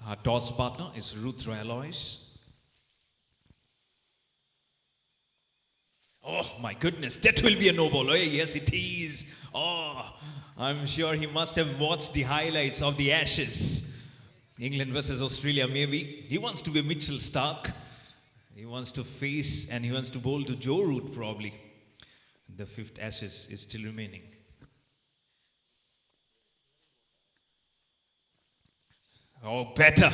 Our toss partner is Ruth Royalois. Oh my goodness, that will be a no ball. Oh, yes, it is. Oh, I'm sure he must have watched the highlights of the Ashes. England versus Australia, maybe. He wants to be Mitchell Stark. He wants to face and he wants to bowl to Joe Root, probably. The fifth Ashes is still remaining. Oh, better.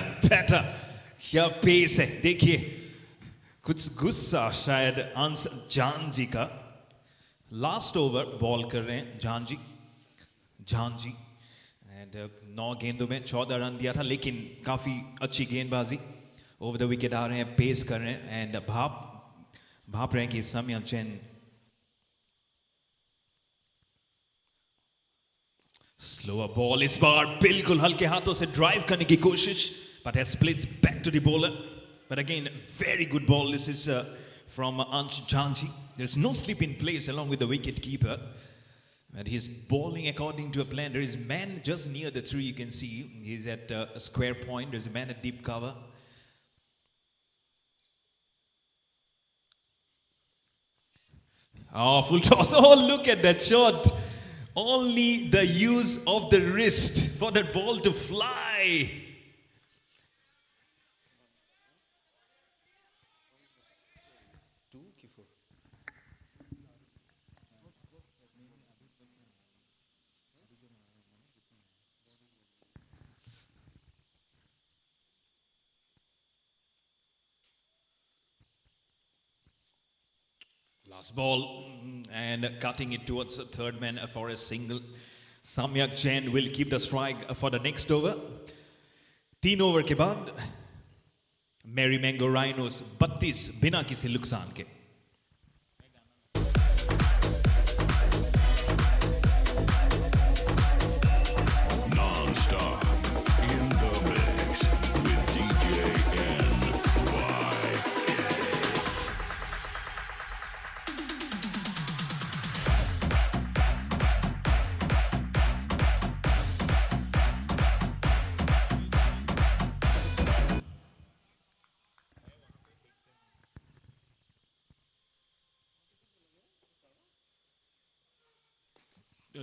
क्या pace है, देखिए कुछ गुस्सा शायद answer जान जी का. Last over ball कर रहे हैं जान जी एंड 9 गेंदों में 14 रन दिया था, लेकिन काफी अच्छी गेंदबाजी. ओवर द विकेट आ रहे हैं, पेस कर रहे हैं एंड भाप रहे हैं कि सम्यक जैन. स्लोअर बॉल इस बार बिल्कुल हल्के हाथों से ड्राइव करने की कोशिश, but has split back to the bowler. But again, very good ball. This is from Ansh Janji. There's no slip in place along with the wicket keeper. But he's bowling according to a plan. There is a man just near the tree, you can see. He's at a square point. There's a man at deep cover. Oh, full toss. Oh, look at that shot. Only the use of the wrist for that ball to fly. Last ball and cutting it towards the third man for a single. Samyak Jain will keep the strike for the next over. 3 over के बाद मेरी mango rhinos 32 बिना किसी नुकसान के.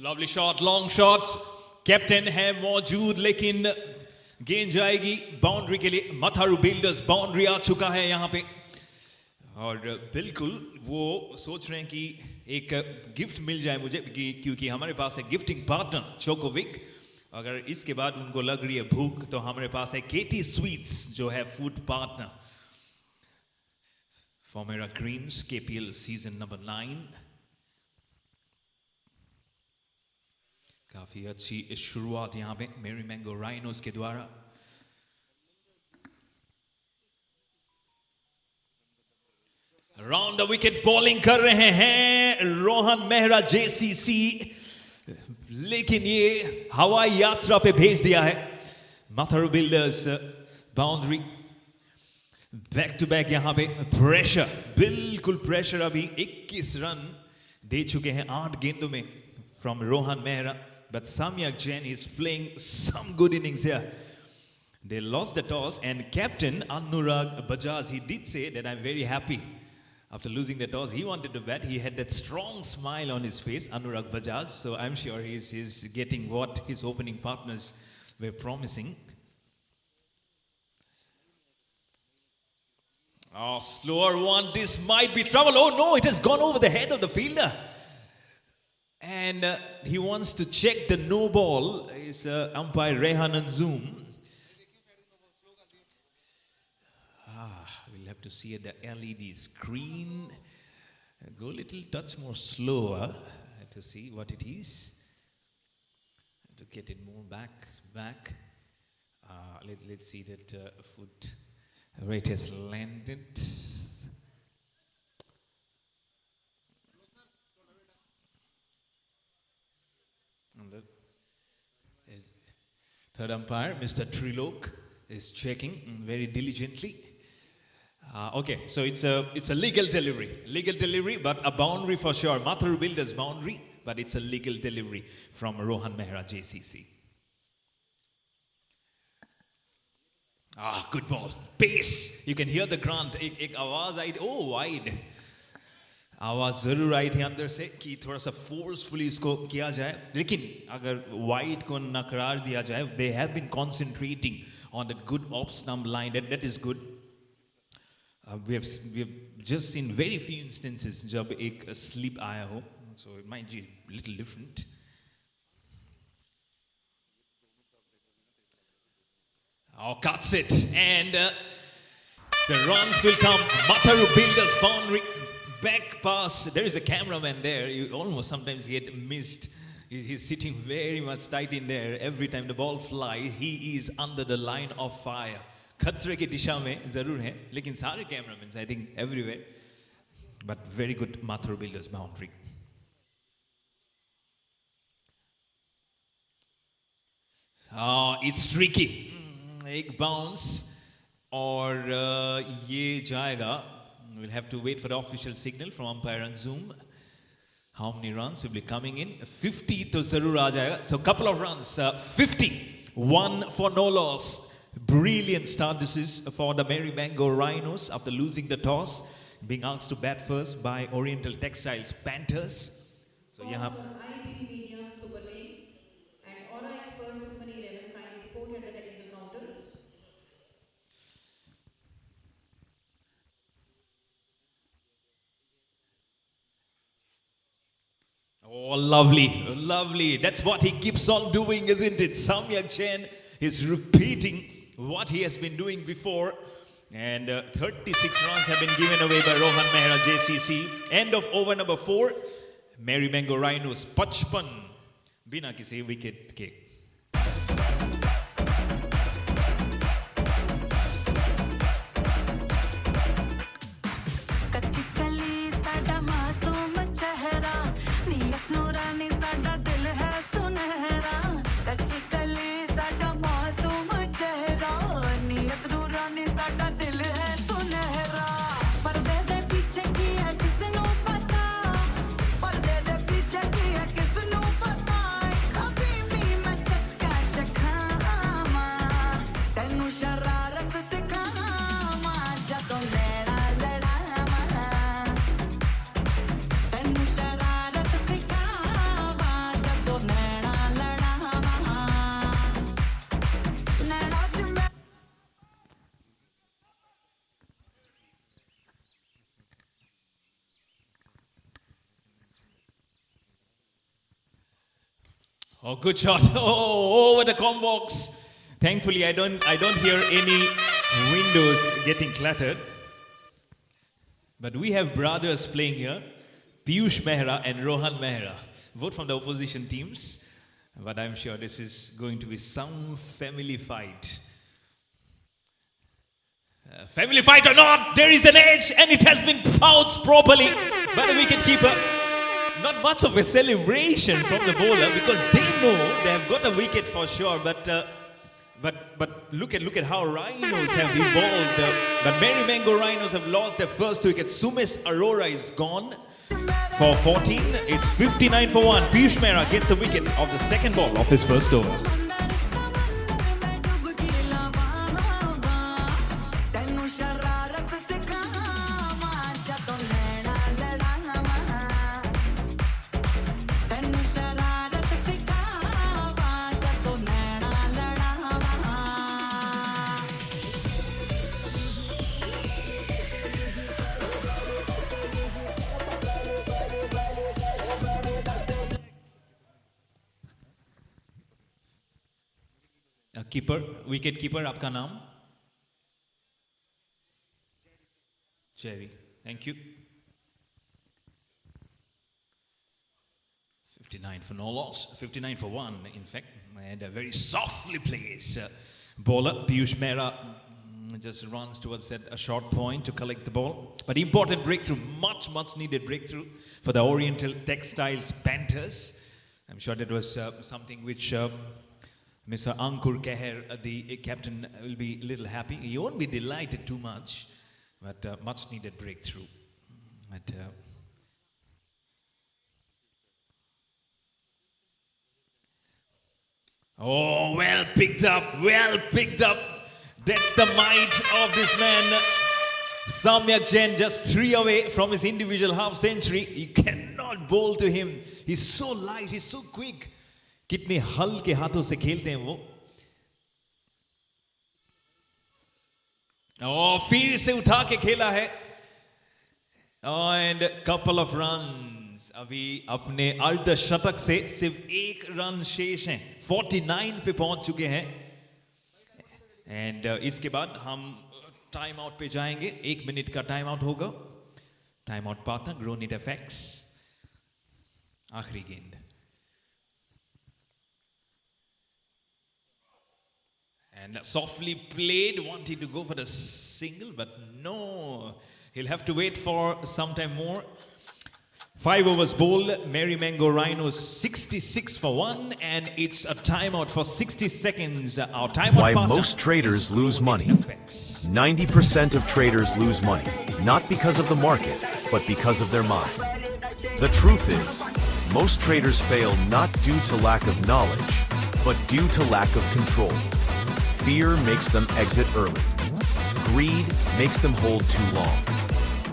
Lovely shot, long shots. Captain है मौजूद, लेकिन गेंद जाएगी बाउंड्री के लिए. मथारू बिल्डर्स बाउंड्री आ चुका है यहाँ पे और बिल्कुल वो सोच रहे हैं कि एक गिफ्ट मिल जाए मुझे, क्योंकि हमारे पास है गिफ्टिंग पार्टनर चोकोविक. अगर इसके बाद उनको लग रही है भूख तो हमारे पास है केटी स्वीट्स जो है फूड पार्टनर. फॉर्मेरा ग्रीन्स KPL सीजन नंबर 9. काफी अच्छी शुरुआत यहाँ पे मेरी मैंगो राइनोस के द्वारा. राउंड द विकेट बॉलिंग कर रहे हैं रोहन मेहरा JCC, लेकिन ये हवाई यात्रा पे भेज दिया है. Matharu builders boundary back to back. यहाँ पे प्रेशर, बिल्कुल प्रेशर. अभी 21 रन दे चुके हैं 8 गेंदों में from Rohan Mehra. But Samyak Jain is playing some good innings here. They lost the toss and Captain Anurag Bajaj, he did say that I'm very happy. After losing the toss, he wanted to bat. He had that strong smile on his face, Anurag Bajaj. So I'm sure he's getting what his opening partners were promising. Oh, slower one. This might be trouble. Oh no, it has gone over the head of the fielder. And he wants to check the no ball. Is umpire Rehan Zoom. We'll have to see at the LED screen. Go a little touch more slower to see what it is. To get it more back. Let's see that foot rate has landed. Third umpire, Mr. Trilok, is checking very diligently. Okay, so it's a legal delivery, but a boundary for sure. Mataru Builders boundary, but it's a legal delivery from Rohan Mehra JCC. Good ball. Pace. You can hear the grunt. एक आवाज आई. Oh, wide. आवाज जरूर आई थी अंदर से कि थोड़ा सा फोर्सफुली इसको किया जाए, लेकिन अगर वाइड को नकरार दिया जाए, they have been concentrating on that good off stump line. That is good. We have just seen very few instances जब एक slip आया हो, so it might be a little different. Cuts it, and the runs will come. Matharu Builders boundary. Back pass. There is a cameraman there. You almost sometimes get missed. He's sitting very much tight in there. Every time the ball flies, he is under the line of fire. खतरे की दिशा में जरूर है, लेकिन सारे cameramen, I think everywhere. But very good Matharu Builders boundary. It's tricky. एक bounce और ये जाएगा. We'll have to wait for the official signal from umpire and Zoom. How many runs will be coming in? 50 to zarur aa jayega. So couple of runs. 50. 1 for no loss. Brilliant start this is for the Mary Mango Rhinos after losing the toss. Being asked to bat first by Oriental Textiles Panthers. So यहाँ IB Media Super Leagues and Aura Experts Company 11 kindly report at the technical counter. Oh, lovely, lovely. That's what he keeps on doing, isn't it? Samyak Chen is repeating what he has been doing before. And 36 runs have been given away by Rohan Mehra JCC. End of over number 4. Mary Mango Rhinos, 55 बिना किसी wicket के. Oh, good shot. Oh, over the combox. Thankfully, I don't hear any windows getting clattered. But we have brothers playing here. Piyush Mehra and Rohan Mehra. Both from the opposition teams. But I'm sure this is going to be some family fight. Family fight or not, there is an edge and it has been pounced properly by the wicketkeeper. Not much of a celebration from the bowler because they know they have got a wicket for sure. But look at how Rhinos have evolved. But Mary Mango Rhinos have lost their first wicket. Sumesh Arora is gone for 14. It's 59 for 1. Piyush Mehra gets a wicket of the second ball of his first over. Keeper wicket keeper आपका नाम? Jerry, thank you. 59 for no loss, 59 for 1 in fact, and a very softly placed bowler Piyush Mehra just runs towards a short point to collect the ball. But important breakthrough, much needed breakthrough for the Oriental Textiles Panthers. I'm sure that was something which Mr. Ankur Keher, the captain, will be a little happy. He won't be delighted too much, but much needed breakthrough. But, oh, well picked up. That's the might of this man. Samyak Jain just 3 away from his individual half century. You cannot bowl to him. He's so light, he's so quick. कितने हल्के हाथों से खेलते हैं वो. और फिर से उठा के खेला है. And couple of runs. अभी अपने अर्धशतक से सिर्फ 1 रन शेष हैं. 49 पे पहुंच चुके हैं. एंड इसके बाद हम टाइम आउट पे जाएंगे. 1 मिनट का टाइम आउट होगा. टाइम आउट पार्टनर ग्रोनिट एफेक्ट्स. आखिरी गेंद. And softly played, wanting to go for the single, but no. He'll have to wait for some time more. 5 overs bowled. Merry Mango Rhinos 66 for 1, and it's a timeout for 60 seconds. Our timeout. Why partner most traders lose money. Effects. 90% of traders lose money, not because of the market, but because of their mind. The truth is, most traders fail not due to lack of knowledge, but due to lack of control. Fear makes them exit early. Greed makes them hold too long.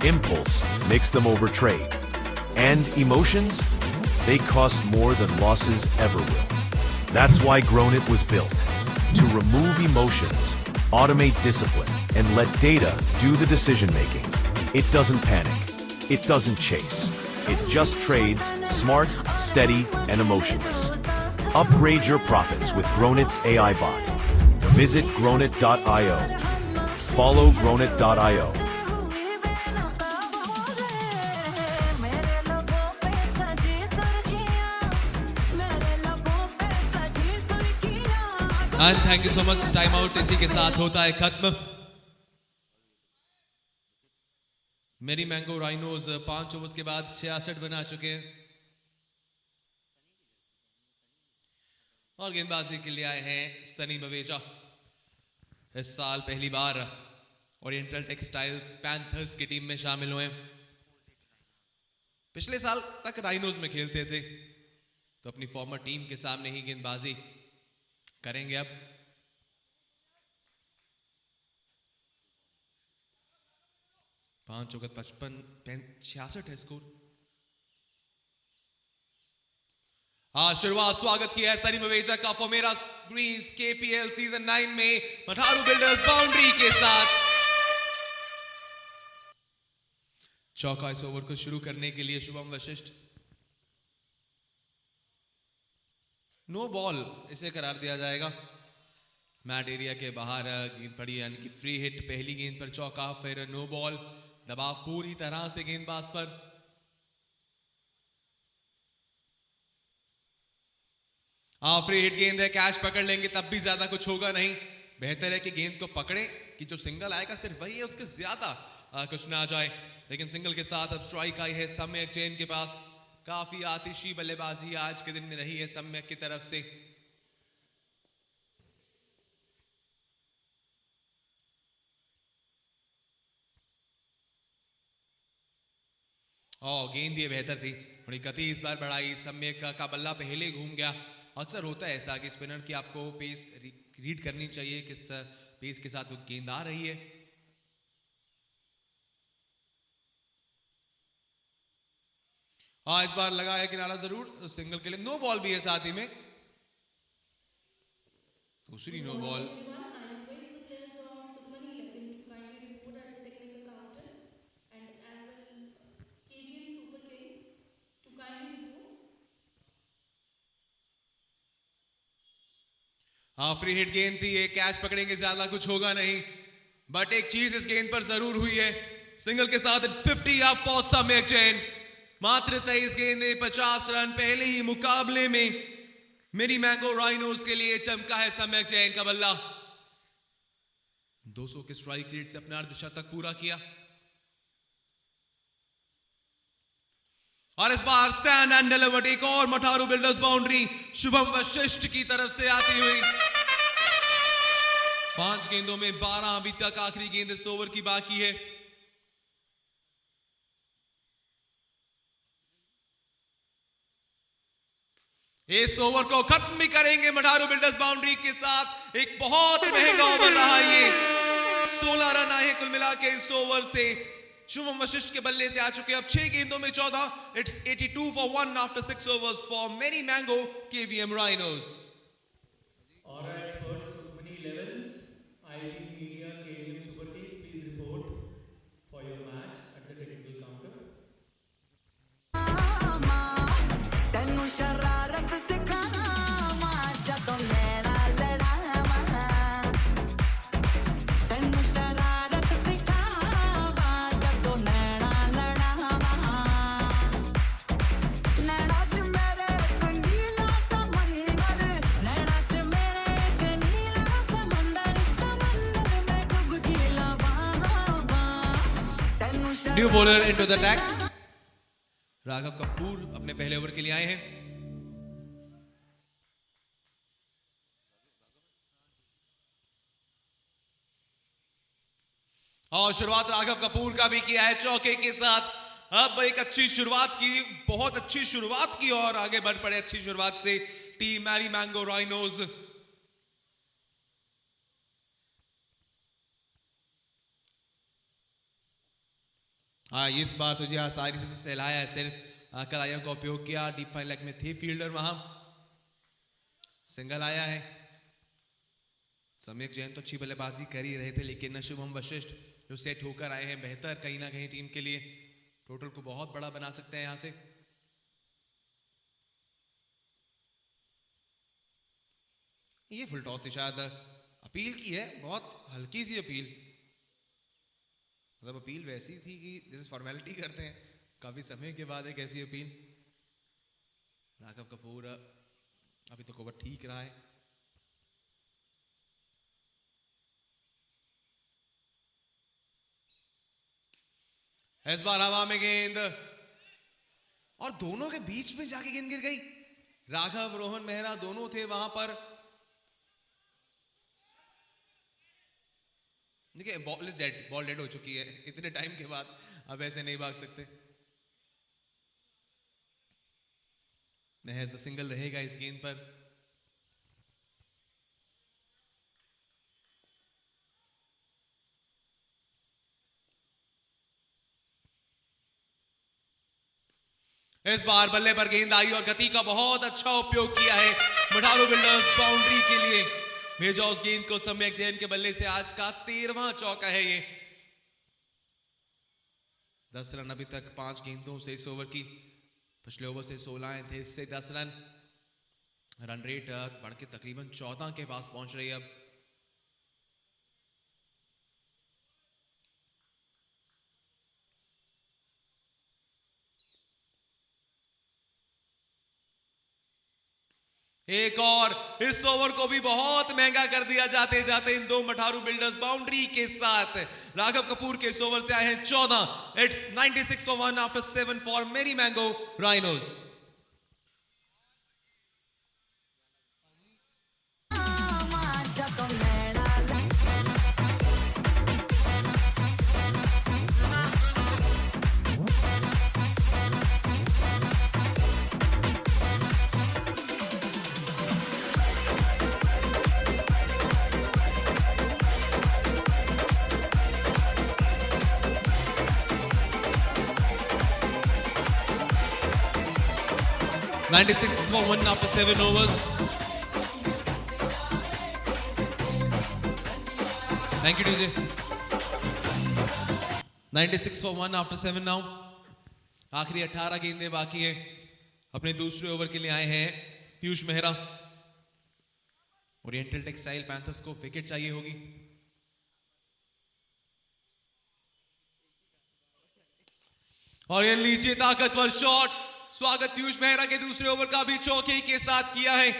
Impulse makes them overtrade. And emotions? They cost more than losses ever will. That's why Grownit was built. To remove emotions, automate discipline, and let data do the decision making. It doesn't panic. It doesn't chase. It just trades, smart, steady, and emotionless. Upgrade your profits with Grownit's AI bot. Visit grownit.io. Follow grownit.io. And thank you so much. Time out इसी के साथ होता है खत्म. मेरी mango rhinos 5 overs के बाद 66 बना चुके हैं और गेंदबाजी के लिए आए हैं सनी मवेजा. इस साल पहली बार ओरिएंटल टेक्सटाइल्स पैंथर्स की टीम में शामिल हुए. पिछले साल तक राइनोज में खेलते थे, तो अपनी फॉर्मर टीम के सामने ही गेंदबाजी करेंगे. अब पांच विकेट 55 है स्कोर. शुरुआत स्वागत किया है सनी मवेजा का फॉर्मेरा ग्रीन्स केपीएल सीजन 9 में मठारू बिल्डर्स बाउंड्री के साथ. चौका इस ओवर को शुरू करने के लिए शुभम वशिष्ठ. नो बॉल इसे करार दिया जाएगा. मैट एरिया के बाहर गेंद पड़ी, यानी कि फ्री हिट. पहली गेंद पर चौका, फिर नो बॉल. दबाव पूरी तरह से गेंदबाज पर. फ्री हिट गेंद है, कैच पकड़ लेंगे तब भी ज्यादा कुछ होगा नहीं. बेहतर है कि गेंद को पकड़े कि जो सिंगल आएगा सिर्फ वही है, उसके ज्यादा कुछ ना आ जाए. लेकिन सिंगल के साथ अब स्ट्राइक आई है सम्यक जैन के पास. काफी आतिशी बल्लेबाजी आज के दिन में रही है सम्यक की तरफ से. गेंद ये बेहतर थी, थोड़ी गति इस बार बढ़ाई. सम्यक का बल्ला पहले घूम गया. अक्सर होता है ऐसा कि स्पिनर की आपको पेस रीड करनी चाहिए, किस पेस के साथ वो गेंद आ रही है. इस बार लगा है किनारा जरूर. सिंगल के लिए नो बॉल भी है साथ ही में. दूसरी नो बॉल. फ्री हिट गेंद थी ये, कैच पकड़ेंगे ज्यादा कुछ होगा नहीं. बट एक चीज इस गेंद पर जरूर हुई है. सिंगल के साथ इट्स 50 अप फॉर सम्यक जैन. मात्र 23 गेंदें 50 रन. पहले ही मुकाबले में मेरी मैंगो राइनोज के लिए चमका है सम्यक जैन का बल्ला. 200 के स्ट्राइक रेट से अपना अर्धशतक पूरा किया. और इस बार स्टैंड एंड डिलीवर्ड. एक और मठारू बिल्डर्स बाउंड्री शुभम वशिष्ठ की तरफ से आती हुई. 5 गेंदों में 12 अभी तक. आखिरी गेंद इस ओवर की बाकी है. इस ओवर को खत्म भी करेंगे मठारू बिल्डर्स बाउंड्री के साथ। एक बहुत महंगा ओवर रहा ये। 16 रन आए कुल मिला के इस ओवर से। शुभम वशिष्ठ के बल्ले से आ चुके अब 6 गेंदों में 14। It's 82 for 1 after 6 overs for Merry Mango KVM Rhinos. Aura experts, Mini 11s, IB Media, KVM Super Kings, please report for your match at the technical counter. ਤੈਨੂੰ ਸ਼ਰਾਰਤ ਸਿਖਾਵਾਂ ਜਦੋਂ ਮੇਰਾ ਲੜਾਵਾਂ ਤੈਨੂੰ ਸ਼ਰਾਰਤ ਸਿਖਾਵਾਂ ਜਦੋਂ ਨੈਣਾ ਲੜਾਵਾਂ ਨੈਣਾ ਚ ਮੇਰੇ ਇੱਕ ਨੀਲਾ ਸਮੁੰਦਰ ਨੈਣਾ ਚ ਮੇਰੇ ਇੱਕ ਨੀਲਾ ਸਮੁੰਦਰ ਮੈਂ ਡੁੱਬਕੀ ਲਾਵਾਂ ਤੈਨੂੰ New bowler into the attack. Raghav Kapoor अपने पहले ओवर के लिए आए हैं। और शुरुआत राघव कपूर का भी किया है चौके के साथ। अब एक अच्छी शुरुआत की, बहुत अच्छी शुरुआत की और आगे बढ़ पड़े अच्छी शुरुआत से टीम मैरी मैंगो राइनोज। हाँ, इस बार तुझे आसानी से सहलाया है, सिर्फ कलाइयों का उपयोग किया। डीप फाइन लेग में थे फील्डर, वहां सिंगल आया है। सम्यक जैन तो अच्छी बल्लेबाजी कर ही रहे थे, लेकिन शुभम वशिष्ठ जो सेट होकर आए हैं बेहतर कहीं ना कहीं टीम के लिए टोटल को बहुत बड़ा बना सकते हैं यहां से। ये फुल टॉस थी, शायद अपील की है, बहुत हल्की सी अपील। मतलब अपील वैसी थी कि जैसे फॉर्मेलिटी करते हैं, काफी समय के बाद एक ऐसी अपील। राघव कपूर अभी तक ओवर ठीक रहा है। इस बार हवा में गेंद और दोनों के बीच में जाके गेंद गिर गई। राघव, रोहन मेहरा दोनों थे वहां पर। देखिए, ball is dead, ball dead हो चुकी है। इतने टाइम के बाद अब ऐसे नहीं भाग सकते। महज सिंगल रहेगा इस गेंद पर। इस बार बल्ले पर गेंद आई और गति का बहुत अच्छा उपयोग किया है मठारू बिल्डर्स बाउंड्री के लिए। भेजा उस गेंद को सम्यक जैन के बल्ले से। आज का 13वां चौका है ये। 10 रन अभी तक 5 गेंदों से इस ओवर की। पिछले ओवर से 16 आए थे, इससे 10 रन। रन रेट बढ़ के तकरीबन 14 के पास पहुंच रही है अब। एक और इस ओवर को भी बहुत महंगा कर दिया जाते जाते इन दो मठारू बिल्डर्स बाउंड्री के साथ। राघव कपूर के इस ओवर से आए हैं 14। It's 96 for 1 after 7 for Merry Mango Rhinos. $96 for 1 after 7 overs. Thank you, DJ. 96 for 1 after 7 now. आखिरी 18 गेंदें बाकी है। अपने दूसरे ओवर के लिए आए हैं Piyush Mehra. Oriental textile panthers को विकेट चाहिए होगी। और ये लीजिए ताकतवर शॉट। स्वागत पीयूष मेहरा के दूसरे ओवर का भी चौके के साथ किया है।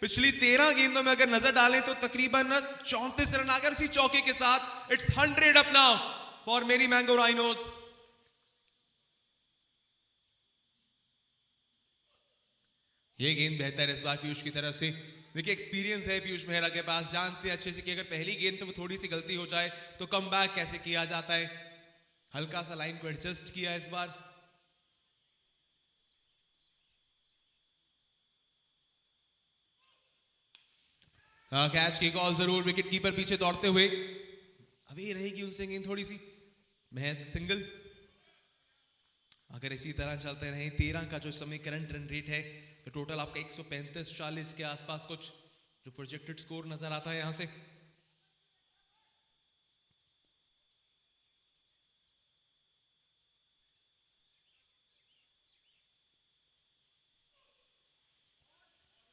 पिछली 13 गेंदों में अगर नजर डालें तो तकरीबन 34 रन आकर इसी चौके के साथ। इट्स 100 अप नाउ फॉर मेरी मैंगो राइनोज। ये गेंद बेहतर है इस बार पीयूष की तरफ से। देखिए, एक्सपीरियंस है पीयूष मेहरा के पास, जानते हैं अच्छे से कि अगर पहली गेंद पे वो थोड़ी सी गलती हो जाए तो कम बैक कैसे किया जाता है। हल्का सा लाइन को एडजस्ट किया इस बार। कैच की कॉल जरूर, विकेट कीपर पीछे दौड़ते हुए अभी रहेगी उनसे गेंद थोड़ी सी, महज सिंगल। अगर इसी तरह चलते रहे 13 का जो इस समय करंट रन रेट है तो टोटल आपका 135-40 के आसपास कुछ जो प्रोजेक्टेड स्कोर नजर आता है यहां से।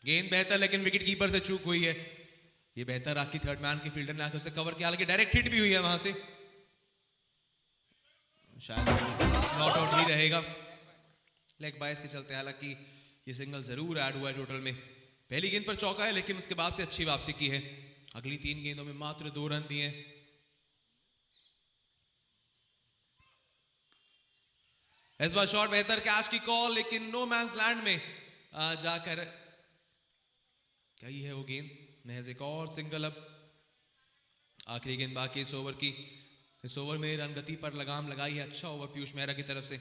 गेंद बेहतर, लेकिन विकेट कीपर से चूक हुई है। ये बेहतर आपकी थर्ड मैन की फील्डर ने आके उसे कवर किया, हालांकि डायरेक्ट हिट भी हुई है वहां से, शायद नॉट आउट ही रहेगा लेग बाइस के चलते। हालांकि ये सिंगल जरूर ऐड हुआ है टोटल में। पहली गेंद पर चौका है, लेकिन उसके बाद से अच्छी वापसी की है। अगली 3 गेंदों में मात्र 2 रन दिए। इस बार शॉट बेहतर, कैच की कॉल, लेकिन नो मैंस लैंड में जाकर कही है वो गेंद। महज एक और सिंगल। अब आखिरी गेंद बाकी इस ओवर की। इस ओवर में रन गति पर लगाम लगाई है। अच्छा ओवर पीयूष मेहरा की तरफ से।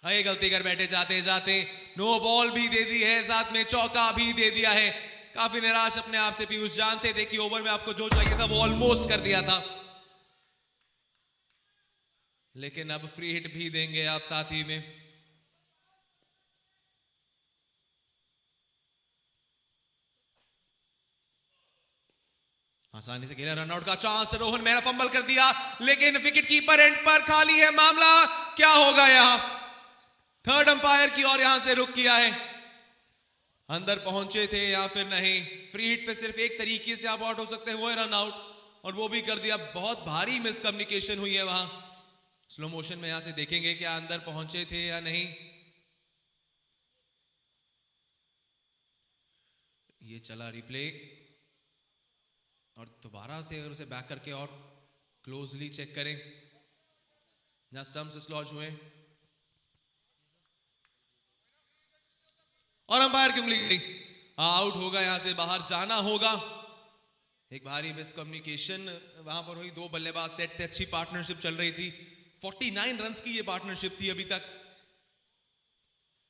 ये गलती कर बैठे जाते जाते, नो बॉल भी दे दी है, साथ में चौका भी दे दिया है। काफी निराश अपने आप से पीयूष, जानते थे कि ओवर में आपको जो चाहिए था वो ऑलमोस्ट कर दिया था, लेकिन अब फ्री हिट भी देंगे आप साथ ही में। आसानी से खेला, रनआउट का चांस, रोहन मेहरा फंबल कर दिया, लेकिन विकेट कीपर एंड पर खाली है। मामला क्या होगा यहां? थर्ड अंपायर की ओर यहां से रुक किया है। अंदर पहुंचे थे या फिर नहीं? फ्री हिट पे सिर्फ एक तरीके से आप आउट हो सकते हैं, वो है रन आउट, और वो भी कर दिया। बहुत भारी मिसकम्युनिकेशन हुई है वहां। स्लो मोशन में यहां से देखेंगे क्या अंदर पहुंचे थे या नहीं। ये चला रिप्ले, और दोबारा से अगर उसे बैक करके और क्लोजली चेक करें जहां स्टंप से स्लॉज हुए, और अंपायर की उंगली गई, आउट होगा, यहां से बाहर जाना होगा। एक भारी मिसकम्युनिकेशन वहां पर हुई। 2 बल्लेबाज सेट थे, अच्छी पार्टनरशिप चल रही थी। 49 रन्स की ये पार्टनरशिप थी अभी तक,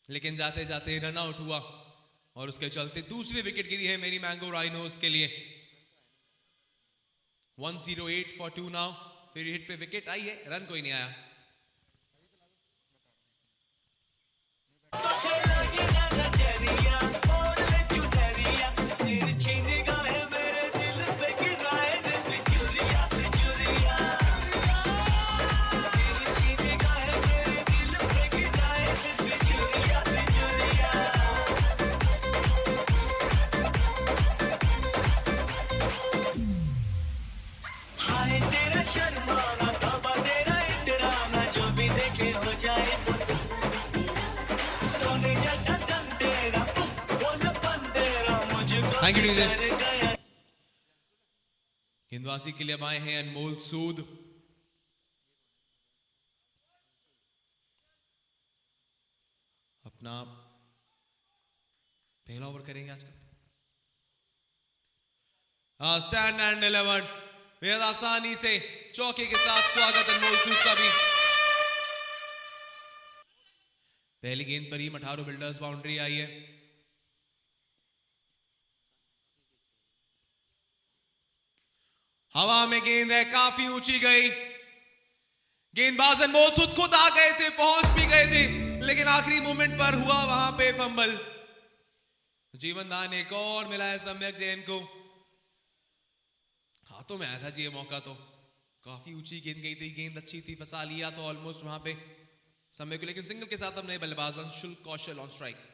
लेकिन जाते जाते रन आउट हुआ, और उसके चलते दूसरी विकेट गिरी है मेरी मैंगो राइनोस के लिए। 108 for 2 नाउ। फिर हिट पे विकेट आई है, रन कोई नहीं आया। Thank you DJ. गेंदबाजी के लिए अब आए हैं अनमोल सूद। अपना पहला ओवर करेंगे आज का। स्टैंड एंड 11 बेहद आसानी से चौके के साथ स्वागत अनमोल सूद का भी। पहली गेंद पर ही मठारू बिल्डर्स बाउंड्री आई है। हवा में गेंद है, काफी ऊंची गई। गेंदबाज अनमोल सूद खुद आ गए थे, पहुंच भी गए थे, लेकिन आखिरी मोमेंट पर हुआ वहां पे फंबल। जीवन दान एक और मिला है सम्यक जैन को। हाथों में आया था जी ये मौका, तो काफी ऊंची गेंद गई थी, गेंद अच्छी थी, फंसा लिया तो ऑलमोस्ट वहां पे समय को। लेकिन सिंगल के साथ अब नए बल्लेबाज अंशुल कौशल ऑन स्ट्राइक।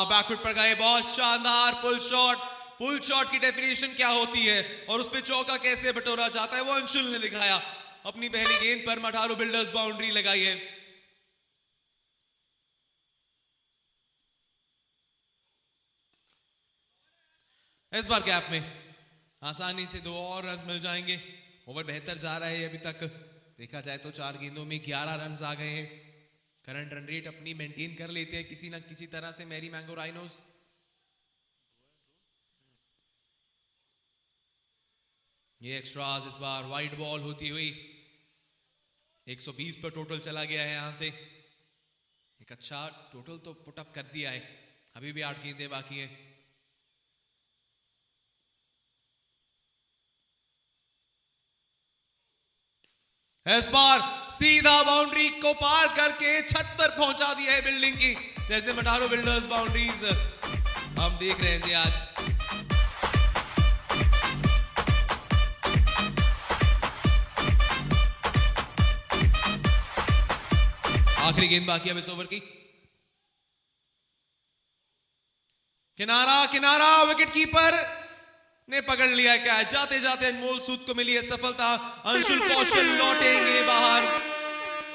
बैकफुट पर गए, बहुत शानदार पुल शॉट। पुल शॉट की डेफिनेशन क्या होती है और उस पे चौका कैसे बटोरा जाता है, वो अंशुल ने दिखाया। अपनी पहली गेंद पर मठारू बिल्डर्स बाउंड्री लगाई है। इस बार गैप में आसानी से 2 और रन मिल जाएंगे। ओवर बेहतर जा रहा है अभी तक, देखा जाए तो 4 गेंदों में 11 रन आ गए हैं। करंट रन रेट अपनी मेंटेन कर लेते हैं किसी ना किसी तरह से मेरी मैंगो राइनोस। ये एक्स्ट्रास इस बार वाइड बॉल होती हुई 120 पर टोटल चला गया है। यहां से एक अच्छा टोटल तो पुटअप कर दिया है। अभी भी 8 गेंदें बाकी हैं। इस बार सीधा बाउंड्री को पार करके छत पर पहुंचा दिया है बिल्डिंग की। जैसे मटारो बिल्डर्स बाउंड्रीज हम देख रहे हैं जी आज। आखिरी गेंद बाकी अब इस ओवर की। किनारा किनारा, विकेट कीपर ने पकड़ लिया कैच। जाते जाते अनमोल सूद को मिली है सफलता। अंशुल कौशल लौटेंगे बाहर।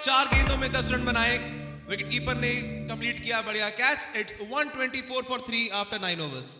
4 गेंदों में 10 रन बनाए। विकेट कीपर ने कंप्लीट किया बढ़िया catch. It's 124 for 3 after 9 overs.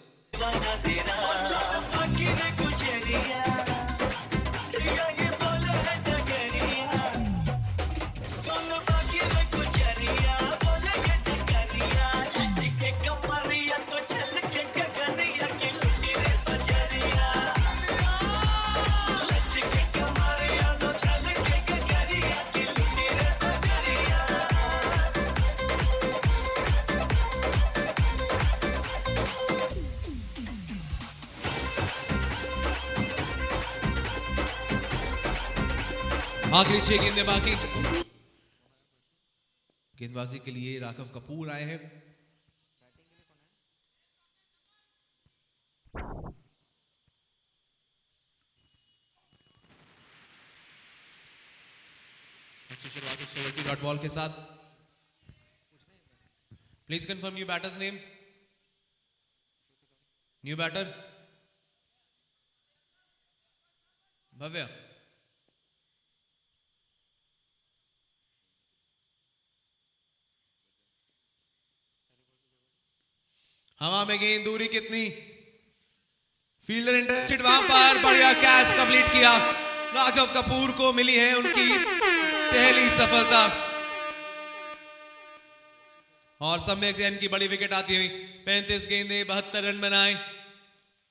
आखिरी 6 गेंदें बाकी। गेंदबाजी के लिए राघव कपूर आए हैं। अच्छी शुरुआत इस ओवर की डॉट बॉल के साथ। Please confirm new batter's name. New batter Bhavya. हवा में गेंद, दूरी कितनी, फील्डर इंटरेस्टेड वहां पर। बढ़िया कैच कंप्लीट किया। राघव कपूर को मिली है उनकी पहली सफलता। और सम्यक जैन की बड़ी विकेट आती हुई। 35 गेंदें 72 रन बनाए।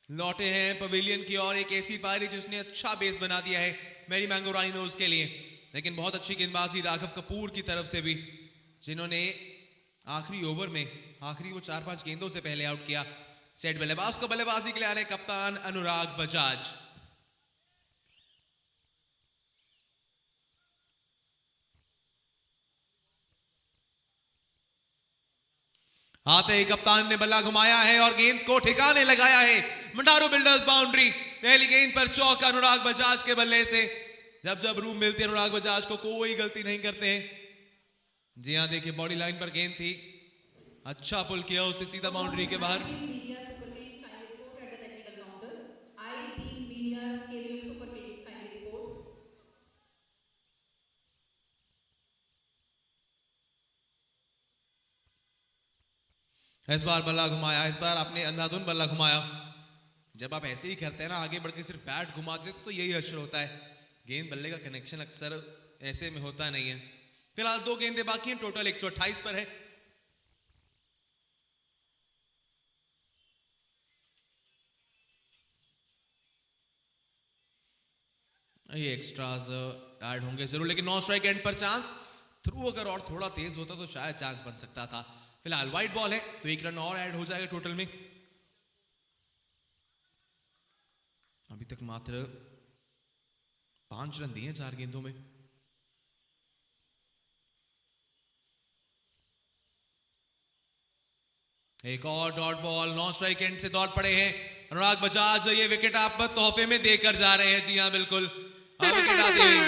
लौटे हैं पवेलियन की और एक ऐसी पारी जिसने अच्छा बेस बना दिया है मैरी मैंगो राइनोज के लिए। लेकिन बहुत अच्छी गेंदबाजी राघव कपूर की तरफ से भी, जिन्होंने आखिरी ओवर में आखिरी वो 4-5 गेंदों से पहले आउट किया। सेट बल्लेबाज को बल्लेबाजी के लिए आ रहे कप्तान अनुराग बजाज। आते ही कप्तान ने बल्ला घुमाया है और गेंद को ठिकाने लगाया है। मंडारो बिल्डर्स बाउंड्री। पहली गेंद पर चौका अनुराग बजाज के बल्ले से। जब जब रूम मिलती है अनुराग बजाज को, कोई गलती नहीं करते हैं। जी हाँ, देखिए बॉडी लाइन पर गेंद थी, अच्छा पुल किया उसे सीधा बाउंड्री के बाहर। इस बार बल्ला घुमाया। इस बार आपने अंधाधुन बल्ला घुमाया। जब आप ऐसे ही करते हैं ना, आगे बढ़ के सिर्फ बैट घुमा देते तो यही असर होता है। गेंद बल्ले का कनेक्शन अक्सर ऐसे में होता नहीं है। फिलहाल 2 गेंदें बाकी हैं। टोटल 128 पर है। ये एक्स्ट्रास ऐड होंगे जरूर, लेकिन 9 स्ट्राइक एंड पर चांस। थ्रू अगर और थोड़ा तेज होता तो शायद चांस बन सकता था। फिलहाल वाइड बॉल है तो 1 रन और ऐड हो जाएगा टोटल में। अभी तक मात्र 5 रन दिए 4 गेंदों में। एक और डॉट बॉल। 9 स्ट्राइक एंड से दौड़ पड़े हैं अनुराग बजाज। ये विकेट आप तोहफे में देकर जा रहे हैं। जी हाँ बिल्कुल, विकेट आते हुए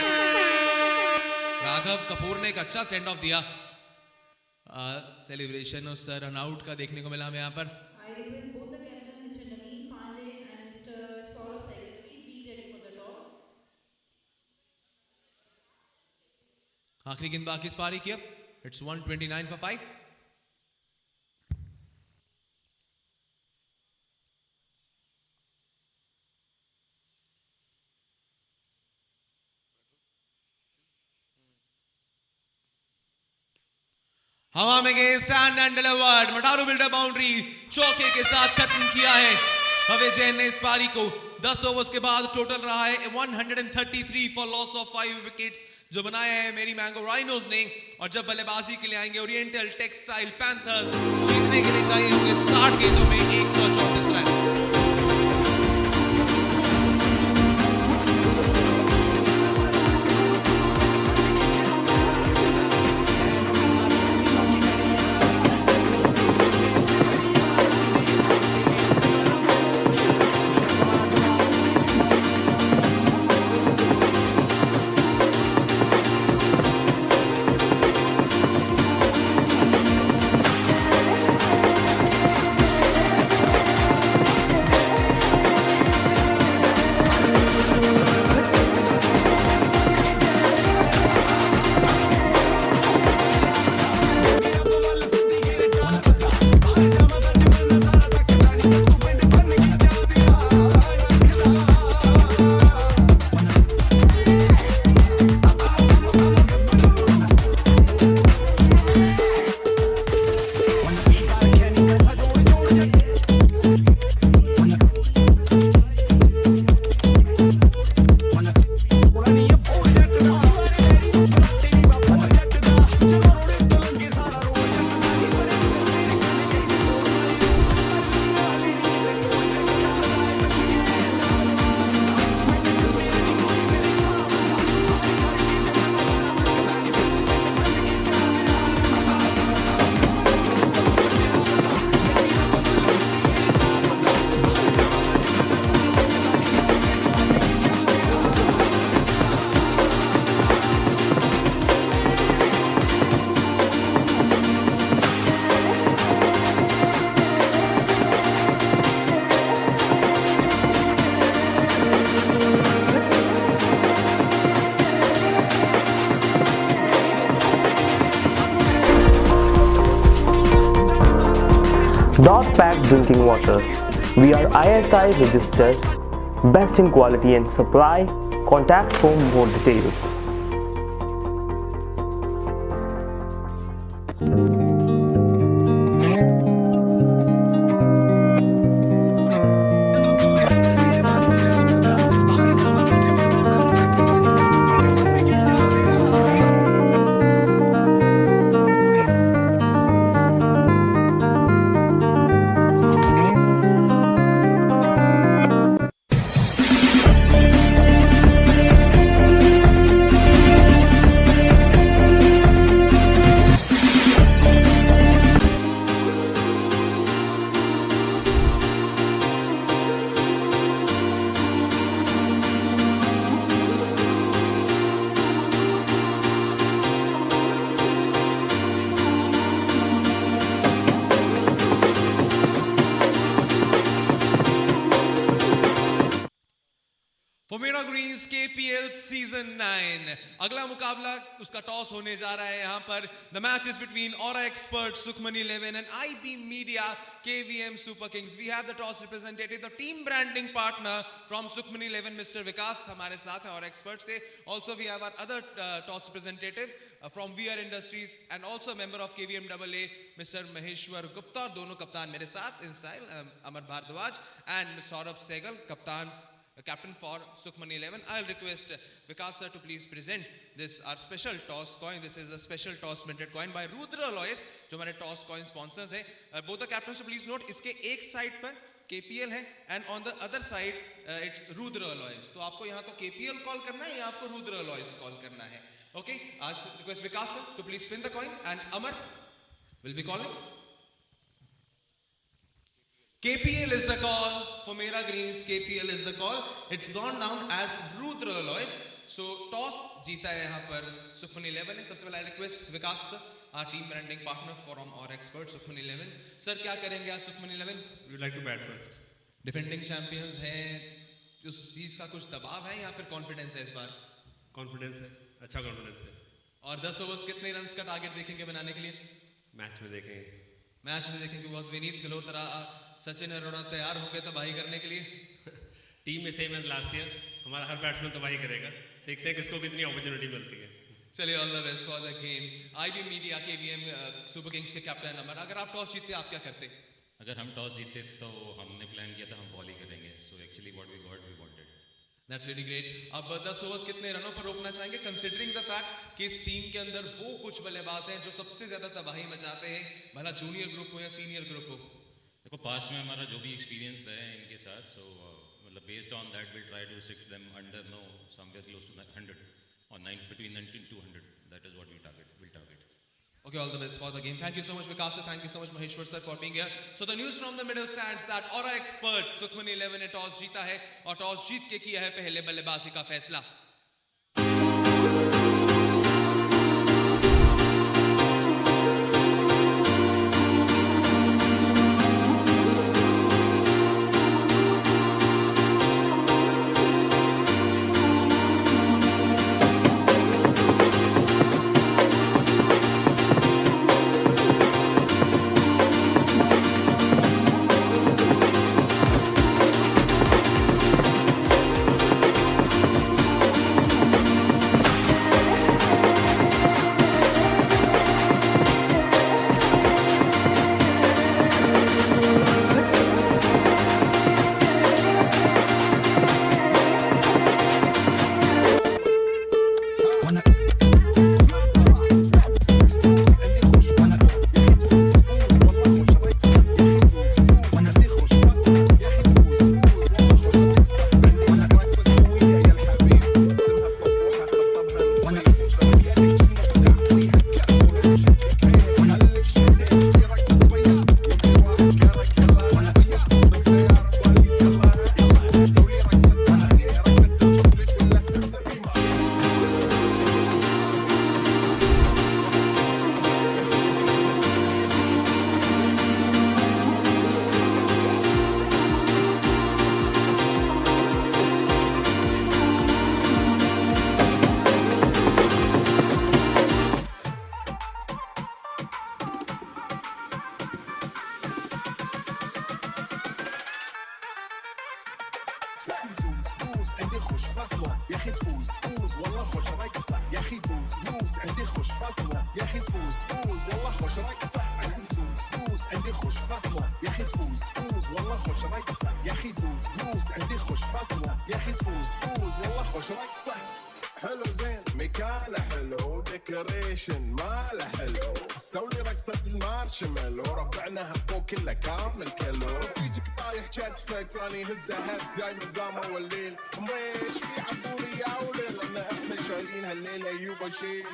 राघव कपूर ने एक अच्छा सेंड ऑफ दिया। सेलिब्रेशन उस रन आउट का देखने को मिला हमें यहाँ पर। आखिरी गेंद बाकी इस पारी की। अब इट्स 129 फॉर 5। हवा में गए, स्टैंड एंड डिलीवर्ड। मटारो बिल्डर बाउंड्री चौके के साथ खत्म किया है। हवे जैन ने इस पारी को 10 ओवर्स के बाद टोटल रहा है 133 फॉर लॉस ऑफ 5 विकेट्स जो बनाए हैं मेरी मैंगो राइनोज ने। और जब बल्लेबाजी के लिए आएंगे ओरिएंटल टेक्सटाइल पैंथर्स, जीतने के लिए चाहिए होंगे 60 गेंदों में 134 run. Dot Pack Drinking Water. We are ISI registered, best in quality and supply. Contact for more details. Formula greens KPL season 9 अगला मुकाबला उसका टॉस होने जा रहा है यहाँ पर। The match is between aura expert Sukhman 11 and IB media KVM super kings. We have the toss representative the team branding partner from Sukhman 11 mister Vikas हमारे साथ हैं ऑरा एक्सपर्ट से। Also we have our other toss representative from VR industries and also member of KVM AA mister Maheshwar Gupta. दोनों कप्तान मेरे साथ in style Amar Bhardwaj and Saurabh Sehgal कप्तान captain for Sukhmani 11. I'll request Vikas sir to please present this our special toss coin. This is a special toss minted coin by Rudra Alloys जो हमारे toss coin sponsors हैं। Both the captains to please note इसके एक side पर KPL है and on the other side it's Rudra Alloys। तो आपको यहाँ तो KPL call करना है या आपको Rudra Alloys call करना है। Okay, I'll request Vikas sir to please spin the coin and Amar will be calling। KPL is the call. Fomera Greens, KPL is the call. It's gone down as Rudra Alloys. So toss जीता है यहाँ पर सुखमन 11 ने। सबसे पहले request Vikas sir, our team branding partner from our expert Sukhman 11। Sir क्या करेंगे आज Sukhman 11? We would like to bat first. Defending champions हैं, उस चीज का कुछ दबाव है या फिर कॉन्फिडेंस है इस बार? कॉन्फिडेंस है, अच्छा कॉन्फिडेंस है। और 10 ओवर्स कितने रन्स का टारगेट देखेंगे बनाने के लिए? मैच में देखेंगे। मैच में देखेंगे बॉस। विनीत गल्होत्रा, सचिन अरोड़ा तैयार होंगे तबाही करने के लिए? टीम में सेम एज लास्ट ईयर, हमारा हर बैट्समैन तबाही करेगा। देखते हैं किसको कितनी अपॉर्चुनिटी मिलती है। चलिए, all the best for the game. IB media KVM super Kings के कैप्टन अमर, अगर आप टॉस जीतते आप क्या करते? अगर हम टॉस जीते तो हमने प्लान किया था हम बॉलिंग करेंगे। So actually what we got That's really great. अब 10 ओवर्स कितने रनों पर रोकना चाहेंगे कंसिडरिंग द फैक्ट कि इस टीम के अंदर वो कुछ बल्लेबाज हैं जो सबसे ज्यादा तबाही मचाते हैं, भला जूनियर ग्रुप हो या सीनियर ग्रुप हो? देखो पास में हमारा जो भी एक्सपीरियंस है इनके साथ, सो मतलब based on that will try to restrict them under no somewhere close to 100 or 9 between 19 to 100. That is what we'll target. Okay, all the best for the game. Thank you so much, Vikas sir. Thank you so much, Maheshwar sir, for being here. So the news from the middle stands that Aura experts Sukhmani 11 ने toss जीता है और toss जीत के किया है पहले बल्लेबाजी का फैसला. حلو زين مكانه حلو ديكوريشن ماله حلو سوي رقصة المارشميلو ربعنا هالطو كله كامل كيلو رفيجك طايح كتفك راني هزه هز زي نظامه والليل ميش في عبوري يا وليل لان احنا شايلين هالليله يوبا شيل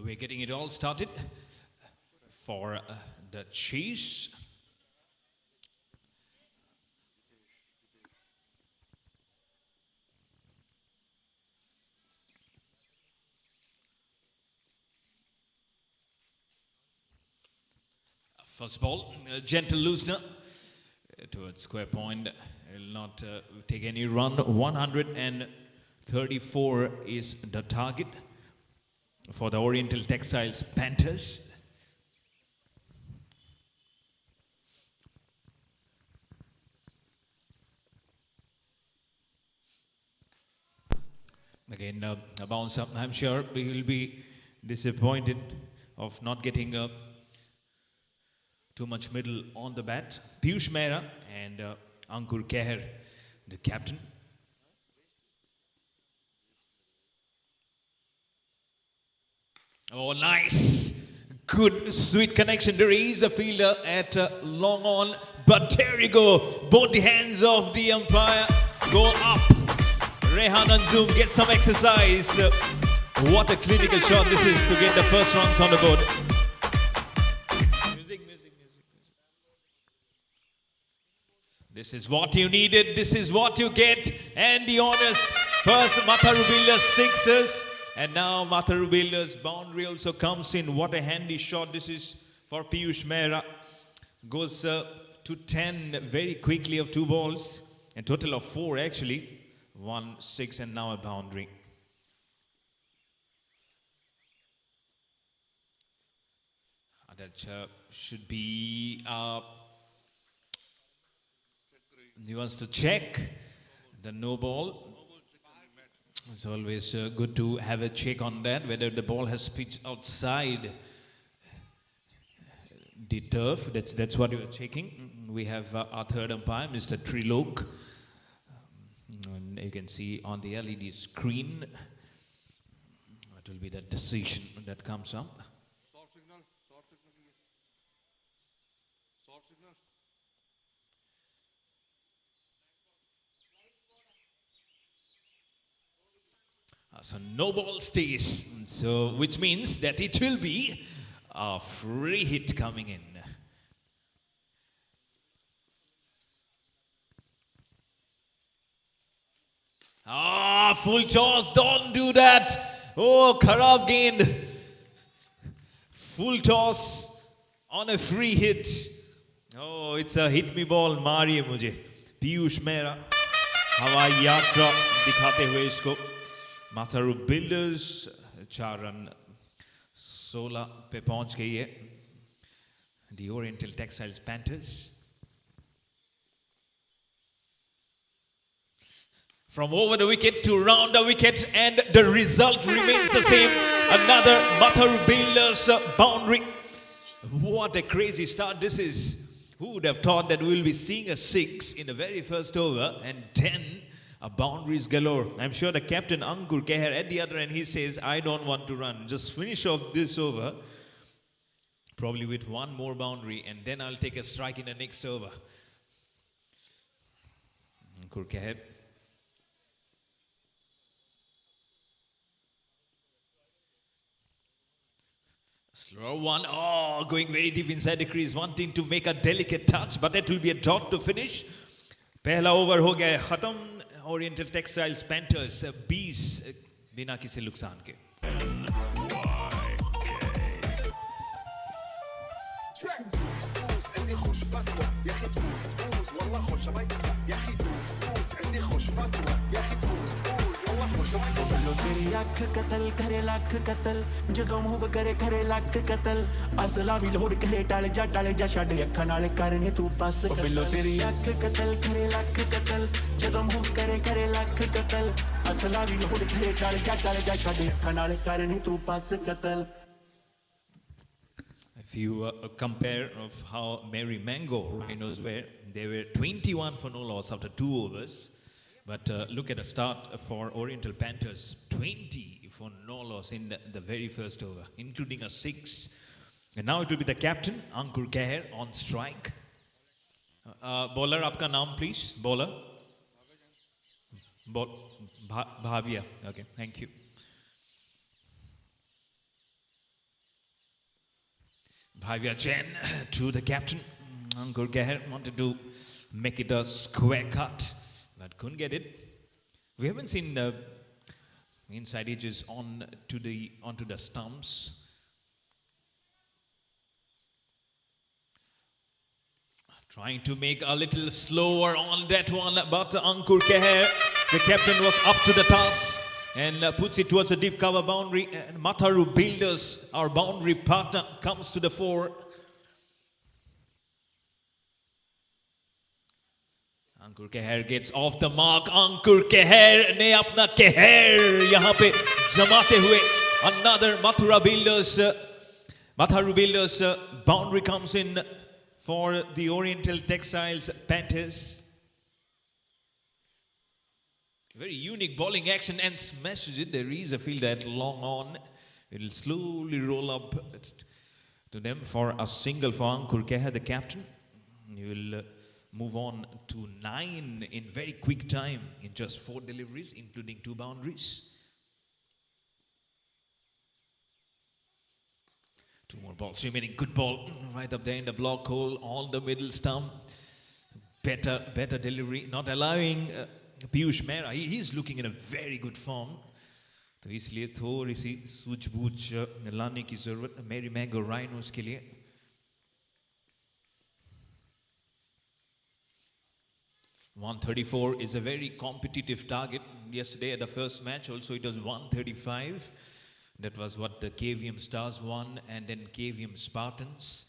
We're getting it all started for the chase. First ball, gentle loosener towards square point. Will not take any run. 134 is the target for the Oriental Textiles Panthers. Again, a bounce up. I'm sure we will be disappointed of not getting too much middle on the bat. Piyush Mehra and Ankur Kher, the captain. Oh, nice. Good, sweet connection. There is a fielder at long on. But there you go. Both the hands of the umpire go up. Rehan Anjum gets some exercise. What a clinical shot this is to get the first runs on the board. Music. This is what you needed. This is what you get. And the honors. First, Matharu Builders sixes. And now Matharu Builders boundary also comes in. What a handy shot this is for Piyush Mehra. Goes to 10 very quickly of 2 balls. A total of 4 actually. 1, 6 and now a boundary. That should be He wants to check the no ball. It's always good to have a check on that, whether the ball has pitched outside the turf. That's what we are checking. We have our third umpire, Mr. Trilok. And you can see on the LED screen what will be the decision that comes up. So no ball stays, so which means that it will be a free hit coming in. Full toss, don't do that. Oh, Kharab gained. Full toss on a free hit. Oh, it's a hit me ball, मारिए मुझे. पीयूष मेहरा हवाई यात्रा दिखाते हुए इसको. Matharu Builders 4 run 16 पे पहुंच गई है. The Oriental Textiles Panthers. From over the wicket to round the wicket, and the result remains the same. Another Matharu Builders boundary. What a crazy start this is. Who would have thought that we will be seeing a 6 in the very first over and 10 boundaries galore. I'm sure the captain Ankur Kehar at the other end, he says, I don't want to run. Just finish off this over, probably with one more boundary, and then I'll take a strike in the next over. Ankur Kehar. Slow one. Oh, going very deep inside the crease, wanting to make a delicate touch, but that will be a dot to finish. पहला over हो गया खत्म. Oriental Textiles Panthers 20 बिना किसी नुकसान के. तेरी अख कतल करे लख कतल जदों मूव करे करे लख कतल असला भी लोड करे टाल जा छड़ अखां नाल करने तू पास बिल्लो तेरी अख कतल करे लख कतल जदों मूव करे करे लख कतल असला भी लोड करे टाल जा छड़ अखां नाल करने तू पास कतल. If you compare of how Mary Mango Rhinos were, they were 21 for no loss after 2 overs. But look at the start for Oriental Panthers, 20 for no loss in the very first over, including a 6. And now it will be the captain, Ankur Kehar, on strike. Bowler, aapka naam please, bowler. Bhavya, okay, thank you. Bhavya Jain to the captain. Ankur Kehar wanted to make it a square cut, but couldn't get it. We haven't seen inside edges onto the stumps. Trying to make a little slower on that one, but Ankur Kehar, the captain, was up to the task and puts it towards the deep cover boundary. And Matharu Builders, our boundary partner, comes to the fore. Ankur Kehar gets off the mark. Ankur Kehar ne apna Kehar yahan pe jamate hue. Another Matharu Builders boundary comes in for the Oriental Textiles Panthers. Very unique bowling action and smashes it. There is a fielder at long on. It will slowly roll up to them for a single for Ankur Kehar, the captain. He will move on to 9 in very quick time in just 4 deliveries, including 2 boundaries. 2 more balls remaining. Good ball right up there in the block hole on the middle stump. Better delivery, not allowing Piyush Mehra. He's looking in a very good form. तो इसलिए थोड़ी सी सूझबूझ लाने की जरूरत मेरी mango Rhinos के लिए. .134 is a very competitive target. Yesterday at the first match also it was 135. That was what the KVM Stars won, and then KVM Spartans.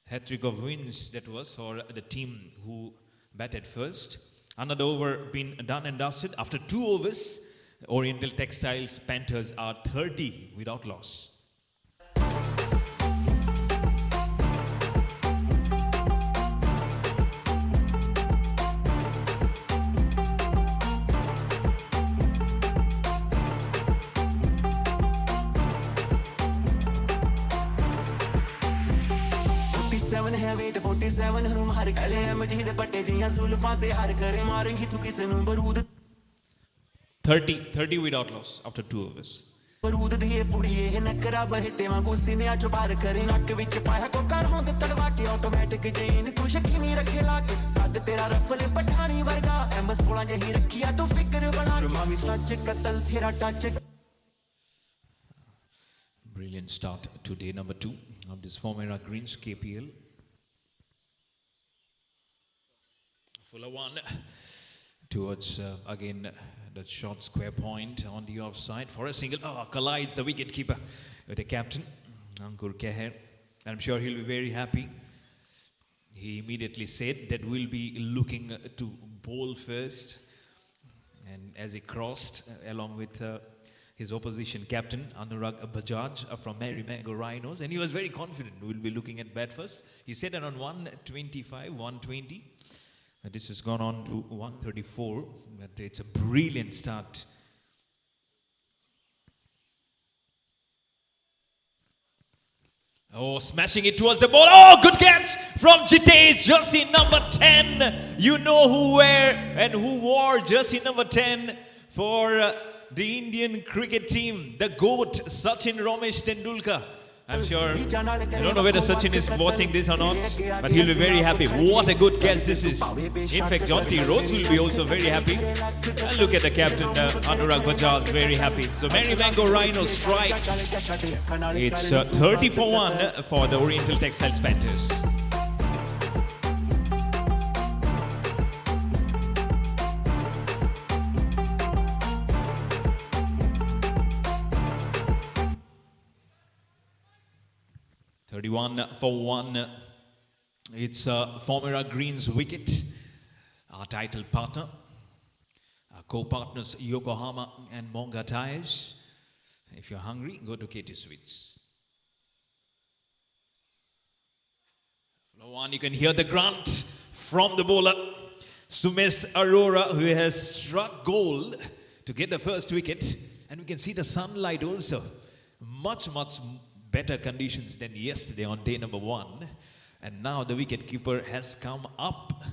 Hat-trick of wins, that was for the team who batted first. Another over been done and dusted. After 2 overs, Oriental Textiles Panthers are 30 without loss. है wait 47 हूं हर गले मजीद पट्टे जियां जुल्फां ते हर करे मारेंगी तू किसे नु बरूद 30 without loss after 2 overs. बरूद दिए पूरी ये नकरा बहते वांगू सीने आ चुबार करे नक विच पाया को कर होंद तड़वा के ऑटोमेटिक जेन तू शकीनी रखे लाके कद तेरा रफल पठानी वर्गा एमएस 16 जही रखिया तू फिक्र बना मामी सच कतल तेरा touch. Brilliant start to day number 2 of this Formera Greens KPL. Fuller one towards again the short square point on the offside for a single. Collides the wicket keeper with the captain Ankur Keher. I'm sure he'll be very happy. He immediately said that we'll be looking to bowl first, and as he crossed along with his opposition captain Anurag Bajaj from Mary Mango Rhinos, and he was very confident we'll be looking at bat first. He said around 125, 120. This has gone on to 134, but it's a brilliant start. Oh, smashing it towards the ball. Oh, good catch from Jitesh, jersey number 10. You know who wear and who wore jersey number 10 for the Indian cricket team, the GOAT, Sachin Ramesh Tendulkar. I'm sure, I don't know whether Sachin is watching this or not, but he'll be very happy. What a good catch this is. In fact, Jonty Rhodes will be also very happy. And look at the captain, Anurag Bajaj, very happy. So Mary Mango Rhino strikes. It's 30 for 1 for the Oriental Textiles Panthers. For 1. It's Formera Greens wicket. Our title partner, our co-partners Yokohama and Monga Tires. If you're hungry, go to KT Sweets. For 1, you can hear the grunt from the bowler Sumesh Arora, who has struck gold to get the first wicket, and we can see the sunlight also. Much better conditions than yesterday on day number 1, and now the wicket keeper has come up.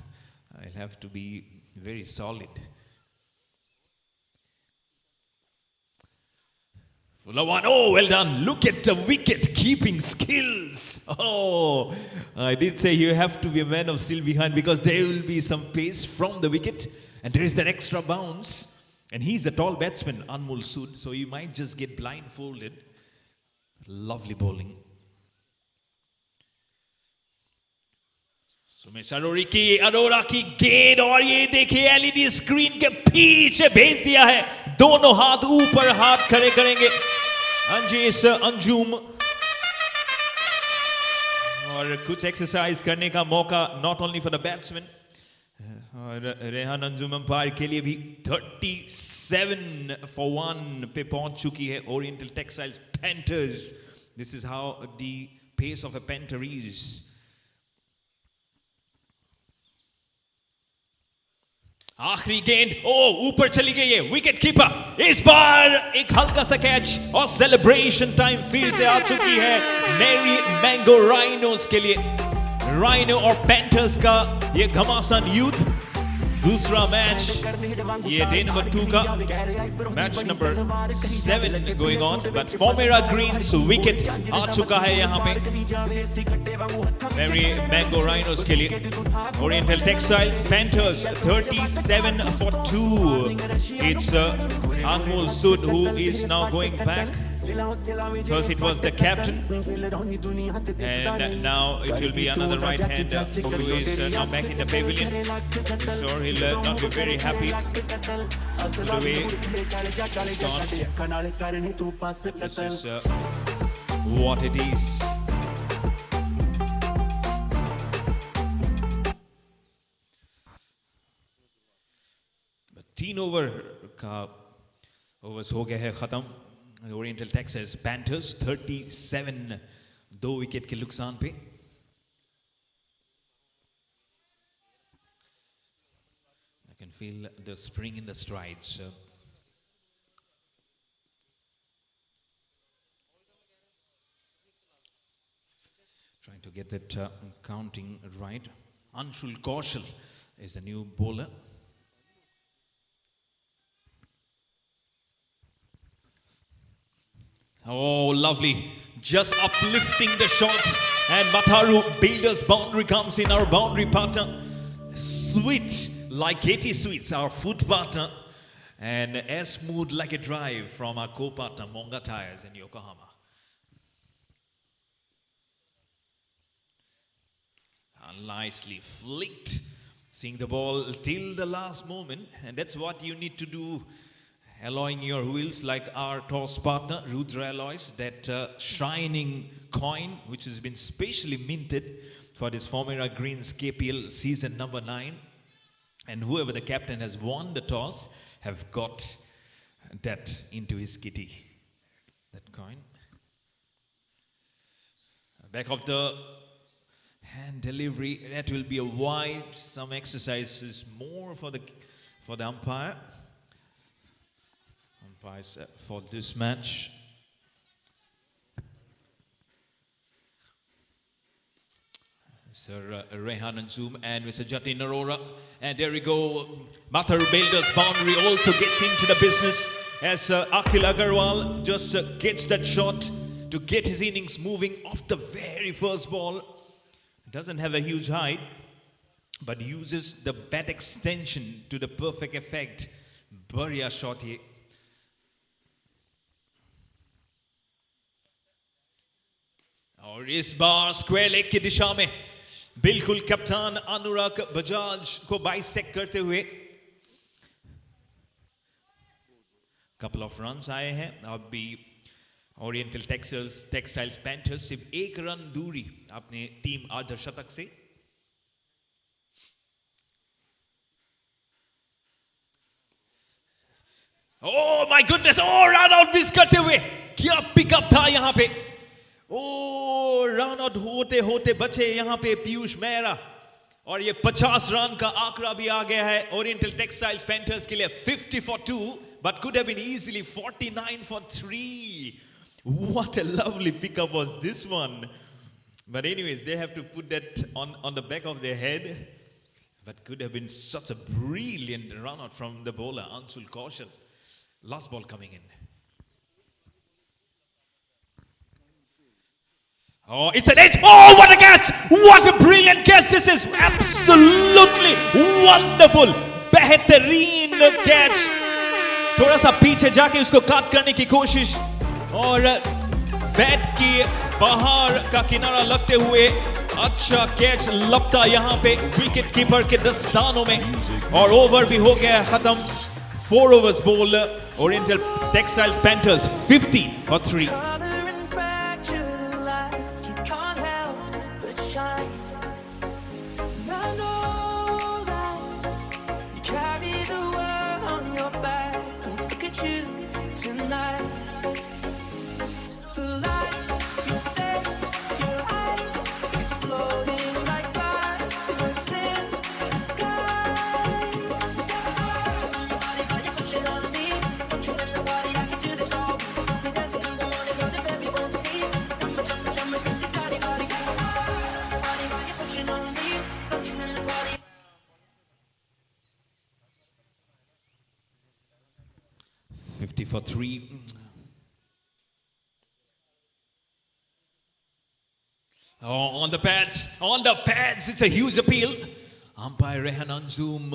I'll have to be very solid. Fuller one. Oh, well done. Look at the wicket keeping skills. Oh, I did say you have to be a man of steel behind, because there will be some pace from the wicket, and there is that extra bounce, and he's a tall batsman, Anmol Sood, so you might just get blindfolded. Lovely bowling. Sumesh Arora की गेंद, और ये देखिए LED screen के पीछे भेज दिया है. दोनों हाथ ऊपर हाथ खड़े करेंगे अंजेश अंजुम, और कुछ एक्सरसाइज करने का मौका not only for the batsman, और रेहान अंजुम अंपायर के लिए भी. 37 for 1 पे पहुंच चुकी है oriental Textiles panthers. This is how the pace of a panther is. आखिरी गेंद, ऊपर चली गई है. विकेट कीपर इस बार एक हल्का सा कैच, और सेलिब्रेशन टाइम फिर से आ चुकी है मैरी मैंगो राइनोस के लिए. राइनो और पैंथर्स का ये घमासान युद्ध. दूसरा मैच, ये डे नंबर 2 का match number 7 going on, but फॉर्मेरा ग्रीन्स विकेट आ चुका है यहाँ पे मैरी मैंगो राइनोस के लिए. Oriental Textiles Panthers 37 for 2. It's Anmol Sood who is now going back. First it was the captain, and now it will be another right-hander who is now back in the pavilion. I'm sure he'll not be very happy the way it's gone. This is what it is. 3 over का overs हो गया है खत्म। Oriental Texas panthers 37 2 wicket के नुकसान पे। I can feel the spring in the strides. Trying to get that counting right. Anshul Kaushal is the new bowler. Oh, lovely. Just uplifting the shots. And Matharu Builders boundary comes in, our boundary partner. Sweet like Katie Sweets, our foot partner. And as smooth like a drive from our co-partner Monga Tires in Yokohama. Nicely flicked. Seeing the ball till the last moment. And that's what you need to do. Alloying your wheels like our toss partner Rudra Alloys, that shining coin which has been specially minted for this Formula Greens KPL season number 9, and whoever the captain has won the toss have got that into his kitty, that coin. Back of the hand delivery, that will be a wide. Some exercises more for the umpire. Umpires for this match. Sir Rehan Anzum and Mr. Jatin Arora. And there we go. Matharu Builders boundary also gets into the business as Akhil Agarwal just gets that shot to get his innings moving off the very first ball. Doesn't have a huge height, but uses the bat extension to the perfect effect. बढ़िया shot here. और इस bar square leg की दिशा में बिल्कुल कप्तान अनुराग बजाज को bisect करते हुए couple of runs आए हैं। अब भी ओरिएंटल टेक्सटाइल्स पैंथर्स सिर्फ 1 रन दूरी अपने टीम अर्धशतक से। Oh my goodness, run out miss करते हुए क्या पिकअप था यहां पे। रन आउट होते होते बचे यहां पे पीयूष मेहरा, और ये 50 रन का आंकड़ा भी आ गया है ओरिएंटल टेक्सटाइल्स पैंथर्स के लिए। 50 for 2 but could have been easily 49 for 3. What a lovely pickup was this one. But anyways, they have to put that on the back of their head. But could have been such a brilliant run out from the bowler Anshul Kaushal. Last ball coming in. Oh, it's an edge. Oh, what a catch! What a brilliant catch! This is absolutely wonderful. बेहतरीन catch. थोड़ा सा पीछे जाके उसको काट करने की कोशिश, और बैट की बाहर का किनारा लगते हुए अच्छा कैच लगता यहां पे विकेट कीपर के दस्तानों में, और ओवर भी हो गया खत्म। 4 overs ball. Oriental Textiles Panthers 50 for 3. For 3. Oh, on the pads, it's a huge appeal. Umpire Rehan Anzum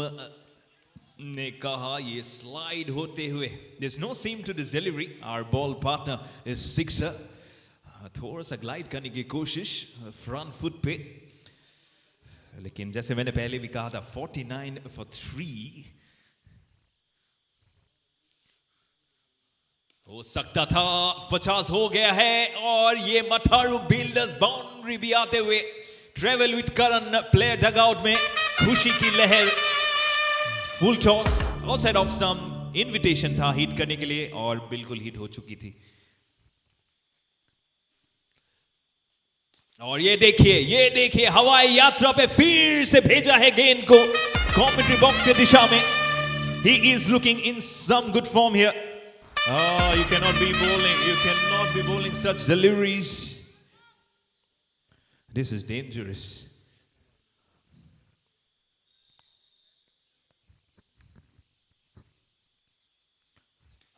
ने कहा ये slide होते हुए, there's no seam to this delivery. Our ball partner is sixer. थोड़ा सा glide करने की कोशिश front foot पे, लेकिन जैसे मैंने पहले भी कहा था 49 for 3 हो सकता था। 50 हो गया है, और ये मथारू बिल्डर्स बाउंड्री भी आते हुए travel with Karan player dugout में खुशी की लहर। Full toss outside off stump invitation था हिट करने के लिए और बिल्कुल हिट हो चुकी थी। और ये देखिए हवाई यात्रा पे फिर से भेजा है गेंद को कमेंट्री बॉक्स के दिशा में। He is looking in some good form here. Oh, you cannot be bowling such deliveries. This is dangerous.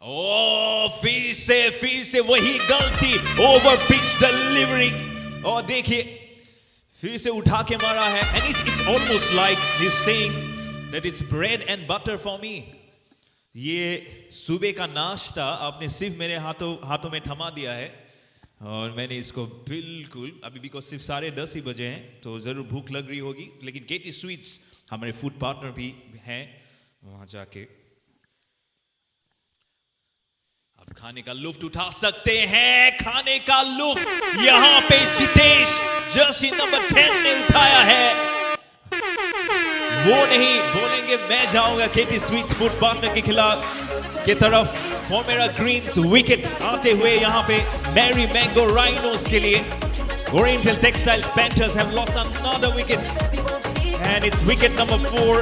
Oh, फिर से वही गलती, ओवर पिच डिलीवरी। और देखिए फिर से उठा के मारा है and it's almost like he's saying that it's bread and butter for me. ये सुबह का नाश्ता आपने सिर्फ मेरे हाथों में थमा दिया है और मैंने इसको बिल्कुल अभी बिकॉज सिर्फ 10:30 ही बजे हैं तो ज़रूर भूख लग रही होगी, लेकिन केटी स्वीट्स हमारे फूड पार्टनर भी हैं, वहाँ जाके अब खाने का लुफ्त उठा सकते हैं। खाने का लुफ्त यहाँ पे जितेश जर्सी नंबर 10 ने उठाया है। वो नहीं बोलेंगे, मैं जाऊंगा केटी स्वीट्स फूड पार्टनर के खिलाफ के तरफ। फॉर्मेरा ग्रीन्स विकेट आते हुए यहाँ पे मैरी मैंगो राइनोस के लिए। Oriental Textiles panthers have lost another wicket and it's wicket number 4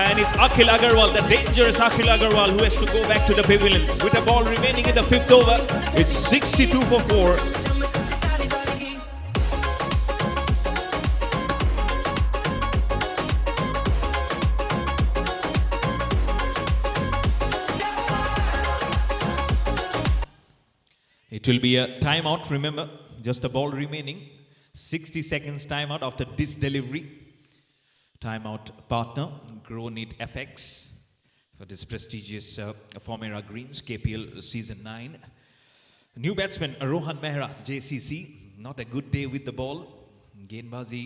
and it's Akhil Agarwal, the dangerous Akhil Agarwal, who has to go back to the pavilion with a ball remaining in the 5th over. It's 62 for 4. It will be a timeout, remember, just a ball remaining. 60 seconds timeout after this delivery. Timeout partner, Gronit FX for this prestigious Formera Greens KPL Season 9. New batsman Rohan Mehra, JCC. Not a good day with the ball. Gainbazi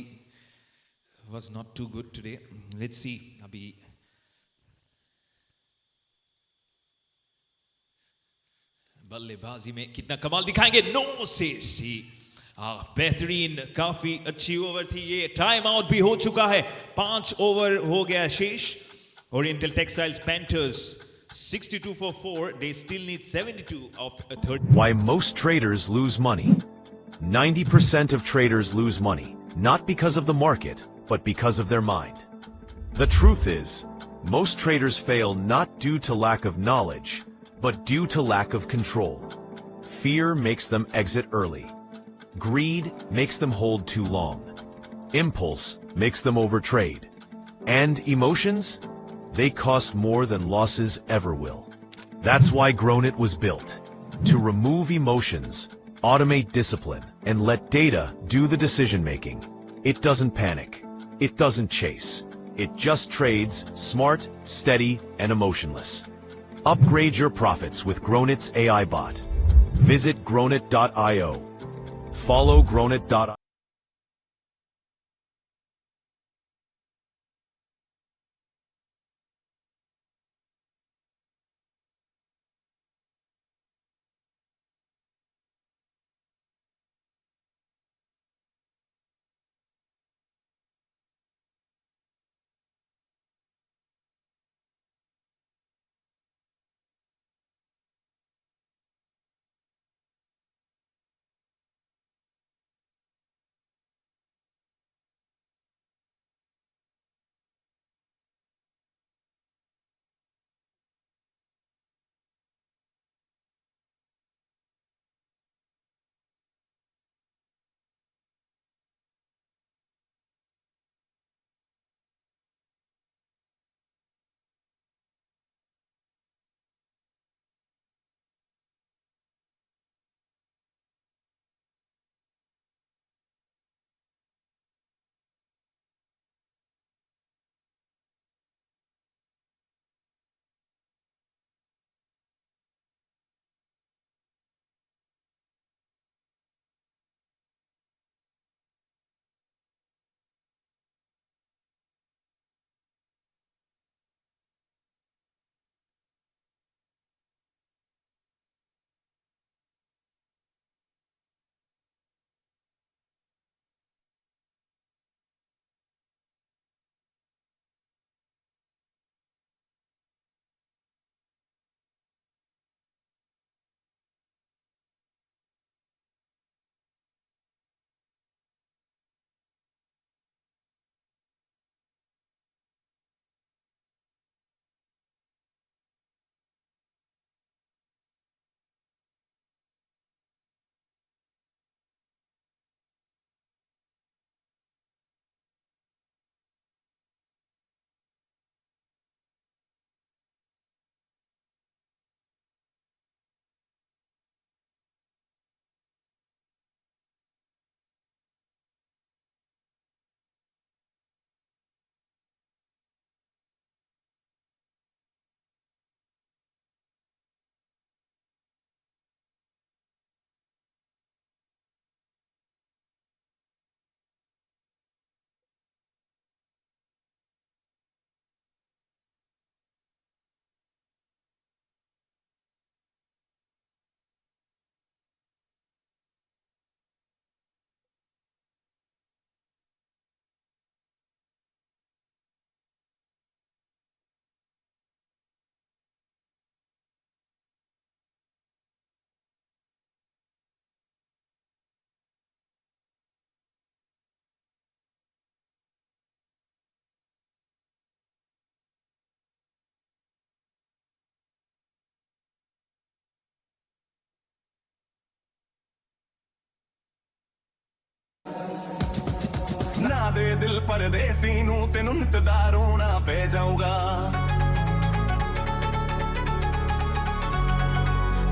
was not too good today. Let's see. Abhi बल्लेबाजी में कितना कमाल दिखाएंगे। No से सी बेहतरीन, काफी अच्छी over थी ये। टाइम आउट भी हो चुका है, 5 ओवर हो गया शेष। Oriental Textiles panthers 62 for 4. They still need 72 of a third. Why most traders lose money. 90% of traders lose money, not because of the market, but because of their mind. The truth is, most traders fail not due to lack of knowledge, but due to lack of control. Fear makes them exit early. Greed makes them hold too long. Impulse makes them overtrade. And emotions? They cost more than losses ever will. That's why Gronit was built. To remove emotions, automate discipline, and let data do the decision-making. It doesn't panic. It doesn't chase. It just trades, smart, steady, and emotionless. Upgrade your profits with Gronit's AI bot. Visit Gronit.io. Follow Gronit.io. ना दे दिल परदेसी नू तेनू नित दा रोना पै जाऊगा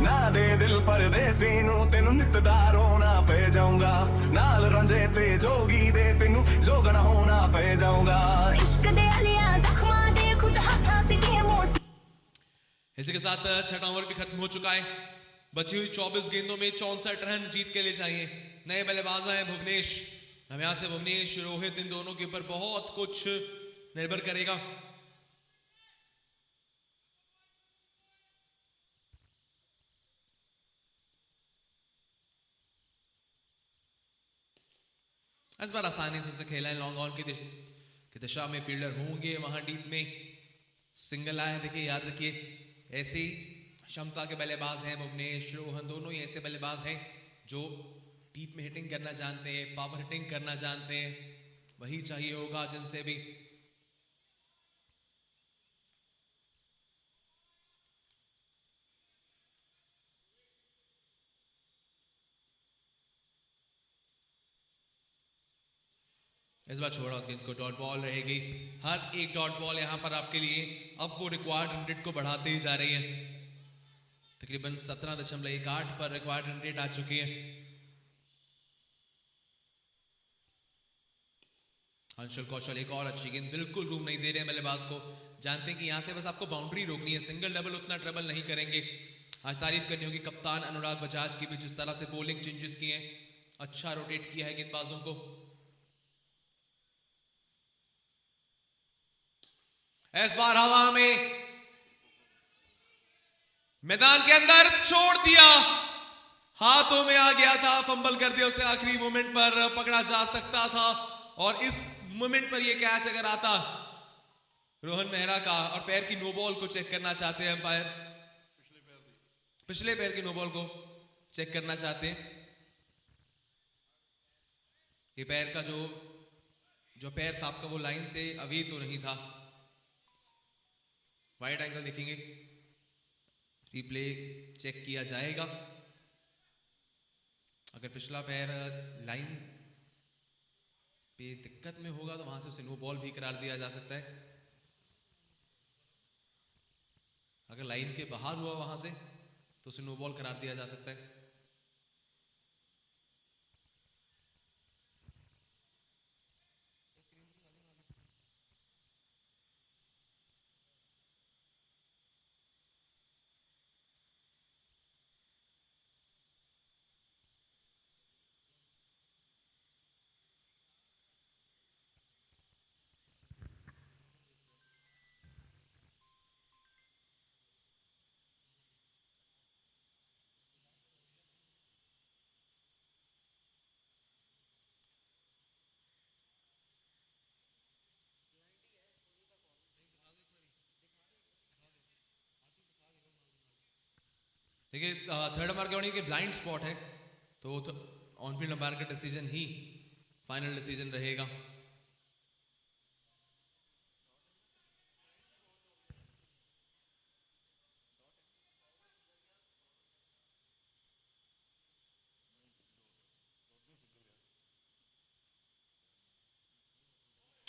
ना दे दिल परदेसी नू तेनू नित दा रोना पै जाऊंगा नाल रंजे ते जोगी दे तेनू जोगना होना पै जाऊंगा इश्क दे अलिया जख्मा दे खुद हाथा से के मोसी। इसी के साथ छठा ओवर भी खत्म हो चुका है। बची हुई 24 गेंदों में 64 रन जीत के लिए चाहिए। नए बल्लेबाज हैं भुवनेश। अब यहां से भुवनेश रोहित इन दोनों के ऊपर बहुत कुछ निर्भर करेगा। इस बार आसानी से उसे खेला है। लॉन्ग ऑन की दिशा में फील्डर होंगे वहां डीप में सिंगल आए। देखिए याद रखिए ऐसी क्षमता के बल्लेबाज हैं भुवनेश रोहन, दोनों ही ऐसे बल्लेबाज हैं जो डीप में हिटिंग करना जानते हैं, पावर हिटिंग करना जानते हैं। वही चाहिए होगा जिनसे भी। इस बार छोड़ा उस गेंद को, डॉट बॉल रहेगी। हर एक डॉट बॉल यहां पर आपके लिए अब वो रिक्वायर्ड रन रेट को बढ़ाते ही जा रही है। तकरीबन 17.18 पर रिक्वायर्ड रन रेट आ चुकी है। अंशुल कौशल एक और अच्छी गेंद, बिल्कुल रूम नहीं दे रहे हैं बल्लेबाज को। जानते हैं कि यहां से बस आपको बाउंड्री रोकनी है, सिंगल डबल उतना ट्रबल नहीं करेंगे। आज तारीफ करनी होगी कप्तान अनुराग बजाज की भी, जिस तरह से बॉलिंग चेंजेस किए हैं, अच्छा रोटेट किया है गेंदबाजों को। इस बार हवा में मैदान के अंदर छोड़ दिया, हाथों में आ गया था, फंबल कर दिया उसे। आखिरी मोमेंट पर पकड़ा जा सकता था और इस मोमेंट पर यह कैच अगर आता रोहन मेहरा का, और पैर की नो बॉल को चेक करना चाहते हैं अंपायर, पिछले पैर की नो बॉल को चेक करना चाहते हैं। ये पैर का जो पैर था आपका वो लाइन से अभी तो नहीं था। वाइड एंगल देखेंगे, रिप्ले चेक किया जाएगा। अगर पिछला पैर लाइन पे दिक्कत में होगा तो वहां से उसे नो बॉल भी करार दिया जा सकता है। अगर लाइन के बाहर हुआ वहां से तो उसे नो बॉल करार दिया जा सकता है। देखिए थर्ड अंपायर के होने ब्लाइंड स्पॉट है तो ऑन फील्ड अंपायर का डिसीजन ही फाइनल डिसीजन रहेगा।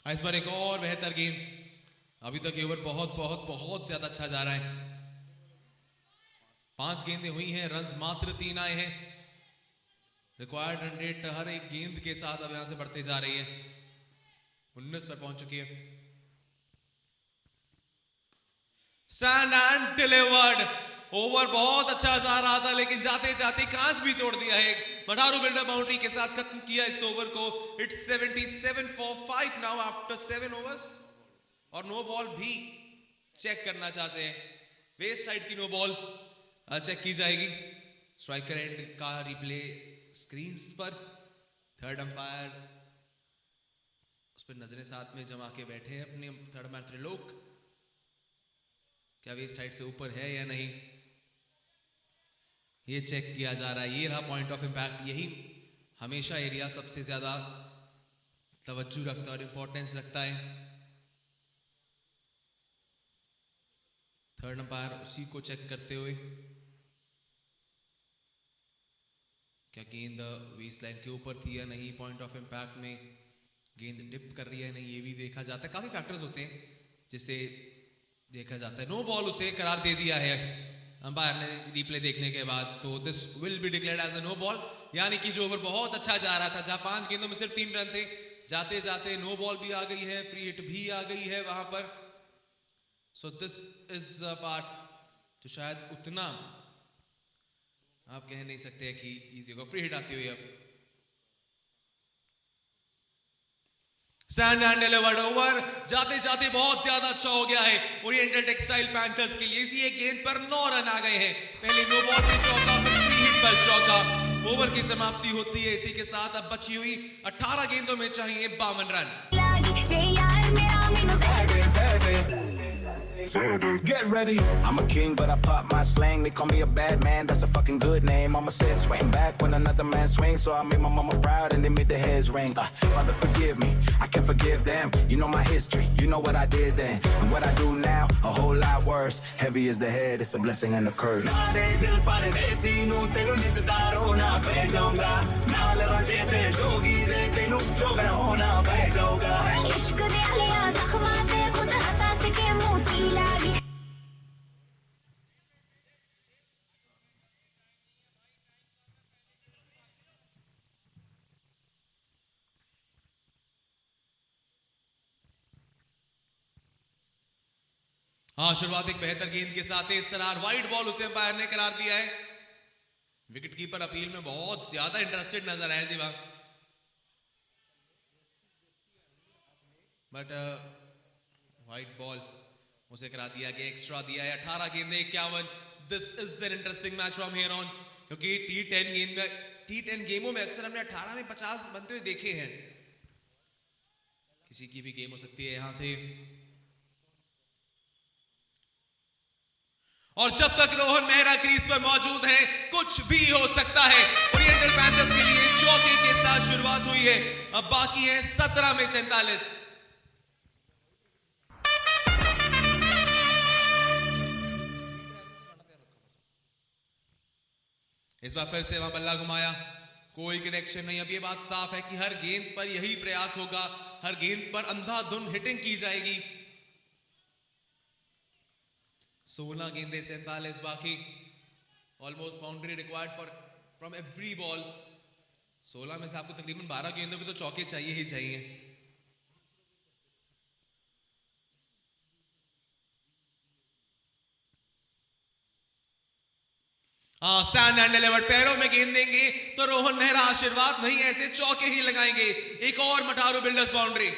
इस बार एक और बेहतर गेंद। अभी तक ये ओवर बहुत बहुत बहुत ज्यादा अच्छा जा रहा है। 5 गेंदें हुई हैं, रन्स मात्र 3 आए हैं। रिक्वायर्ड रन रेट हर एक गेंद के साथ अब यहां से बढ़ते जा रही है, 19 पर पहुंच चुकी है। Stand and delivered. ओवर बहुत अच्छा जा रहा था लेकिन जाते जाते कांच भी तोड़ दिया है। मडारू बिल्डर बाउंड्री के साथ खत्म किया इस ओवर को। It's 77 for 5 now after 7 overs. और नो बॉल भी चेक करना चाहते हैं, वेस्ट साइड की नो बॉल चेक की जाएगी। स्ट्राइकर एंड का रिप्ले स्क्रीन्स पर। थर्ड अंपायर उस पर नजरें साथ में जमा के बैठे हैं अपने थर्ड अंपायर त्रिलोक। क्या वेस्ट साइड से ऊपर है या नहीं ये चेक किया जा रहा है। ये रहा पॉइंट ऑफ इंपैक्ट। यही हमेशा एरिया सबसे ज्यादा तवज्जो रखता है और इंपॉर्टेंस रखता है। थर्ड अंपायर उसी को चेक करते हुए क्या गेंद वेस्ट लाइन के ऊपर थी या नहीं पॉइंट ऑफ इंपैक्ट में, गेंद डिप कर रही है नहीं ये भी देखा जाता है, काफी फैक्टर्स होते हैं जिसे देखा जाता है। नो बॉल उसे करार दे दिया है अंपायर ने रिप्ले देखने के बाद, तो this will be declared as a no ball, यानी कि जो ओवर बहुत अच्छा जा रहा था, जहां 5 गेंदों में सिर्फ 3 रन थे, जाते जाते नो बॉल भी आ गई है, फ्री हिट भी आ गई है वहां पर। So this is a part जो शायद उतना आप कह नहीं सकते कि इजी होगा। फ्री हिट आती हुई अब स्टैंड एंड डिलीवर्ड ओवर, जाते जाते बहुत ज्यादा अच्छा हो गया है ओरिएंटल टेक्सटाइल पैंथर्स के लिए। इसी एक गेंद पर 9 रन आ गए हैं, पहले नो बॉल पे चौका, फिर फ्री हिट पर चौका। ओवर की समाप्ति होती है इसी के साथ। अब बची हुई 18 गेंदों में चाहिए 52 run. Get ready. I'm a king, but I pop my slang. They call me a bad man, that's a fucking good name. I'ma say it, swing back when another man swings. So I made my mama proud and they made the heads ring. Father, forgive me, I can forgive them. You know my history, you know what I did then. And what I do now, a whole lot worse. Heavy is the head, it's a blessing and a curse. हाँ, शुरुआत एक बेहतर गेंद के साथ है, इस तरह वाइड बॉल उसे अंपायर ने करार दिया है। विकेट कीपर अपील में बहुत ज्यादा इंटरेस्टेड नजर आए जी वहां, बट वाइड बॉल उसे करा दिया कि एक्स्ट्रा दिया है। 18 गेंदें 51। This is an interesting match from here on, क्योंकि T10 गेमों में अक्सर हमने 18 में 50 बनते हुए देखे हैं। किसी की भी गेम हो सकती है यहां से। और जब तक रोहन मेहरा क्रीज पर मौजूद है कुछ भी हो सकता है। ओरिएंटल पैंथर्स के लिए चौके के साथ शुरुआत हुई है, अब बाकी है 17 में 47। इस बार फिर से वहां बल्ला घुमाया, कोई कनेक्शन नहीं। अब ये बात साफ है कि हर गेंद पर यही प्रयास होगा, हर गेंद पर अंधाधुंध हिटिंग की जाएगी। 16 गेंदे 47 बाकी, almost boundary required for from every ball. 16 में से आपको तकरीबन 12 गेंदों पे तो चौके चाहिए ही चाहिए। स्टैंड एंड डिलीवर्ड, पैरों में गेंद देंगे तो रोहन मेहरा आशीर्वाद नहीं, ऐसे चौके ही लगाएंगे। एक और मटारू बिल्डर्स बाउंड्री।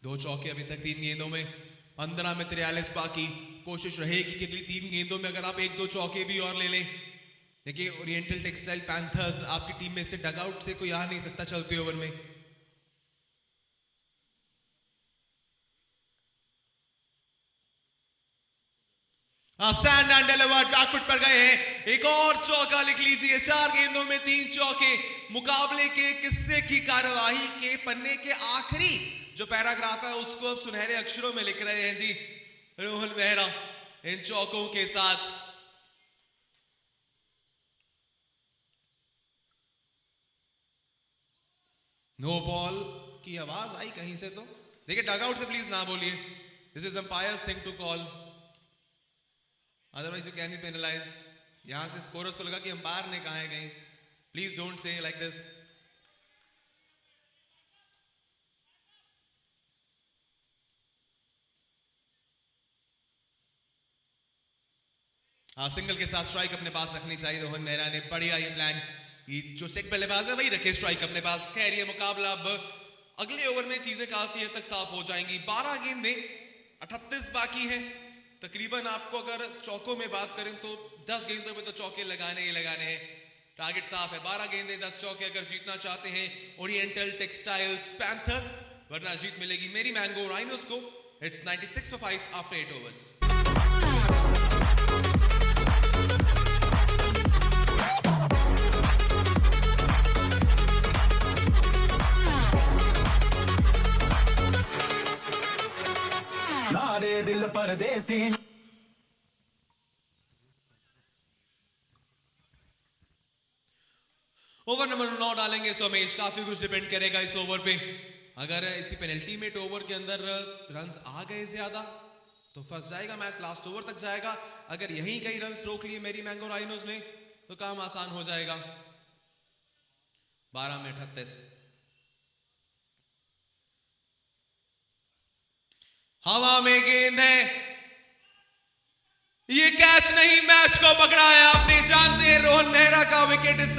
दो चौके अभी तक 3 गेंदों में, 15 में 43 बाकी। कोशिश रहेगी कि अगली 3 गेंदों में अगर आप 1-2 चौके भी और ले लें। देखिए ओरिएंटल टेक्सटाइल पैंथर्स आपकी टीम में से डगआउट से कोई आ नहीं सकता चलते ओवर में। स्टैंड एंड डिलीवर्ड, बैकफुट पर गए हैं, एक और चौका लिख लीजिए। 4 गेंदों में 3 चौके। मुकाबले के किस्से की कार्यवाही के पन्ने के आखिरी जो पैराग्राफ है उसको अब सुनहरे अक्षरों में लिख रहे हैं जी रोहन मेहरा इन चौकों के साथ। नो बॉल की आवाज आई कहीं से, तो देखिए डगआउट से प्लीज ना बोलिए, this is umpire's thing to call, otherwise you can be penalised. यहां से स्कोरर्स को लगा कि अंपायर ने कहा है कहीं, please don't say like this. Single के साथ स्ट्राइक अपने पास रखनी चाहिए रोहन मेहरा ने, बढ़िया ये प्लान। ये जो सेट बल्लेबाज है वही रखे स्ट्राइक अपने पास। खैर ये मुकाबला अब अगले ओवर में चीजें काफी हद तक साफ हो जाएंगी। 12 गेंदें 38 बाकी हैं। तकरीबन आपको अगर चौकों में बात करें तो 10 गेंदों में तो चौके लगाने ही लगाने हैं। टारगेट साफ है, 12 गेंदें 10 चौके अगर जीतना चाहते हैं ओरिएंटल टेक्सटाइल्स पैंथर्स, वरना जीत मिलेगी मेरी मैंगो राइनोस को। It's 96 for 5 after 8 overs। नारे दिल परदेसी। ओवर नंबर 9 डालेंगे सोमेश। काफी कुछ डिपेंड करेगा इस ओवर पे। अगर इसी पेनल्टीमेट ओवर के अंदर रन्स आ गए ज्यादा तो फंस जाएगा मैच, लास्ट ओवर तक जाएगा। अगर यहीं कई रन्स रोक लिए मेरी मैंगो राइनोज ने तो काम आसान हो जाएगा। 12 में 38। हवा में गेंद है, ये कैच नहीं, मैच को पकड़ा है आपने। जानते हैं रोहन मेहरा का विकेट इस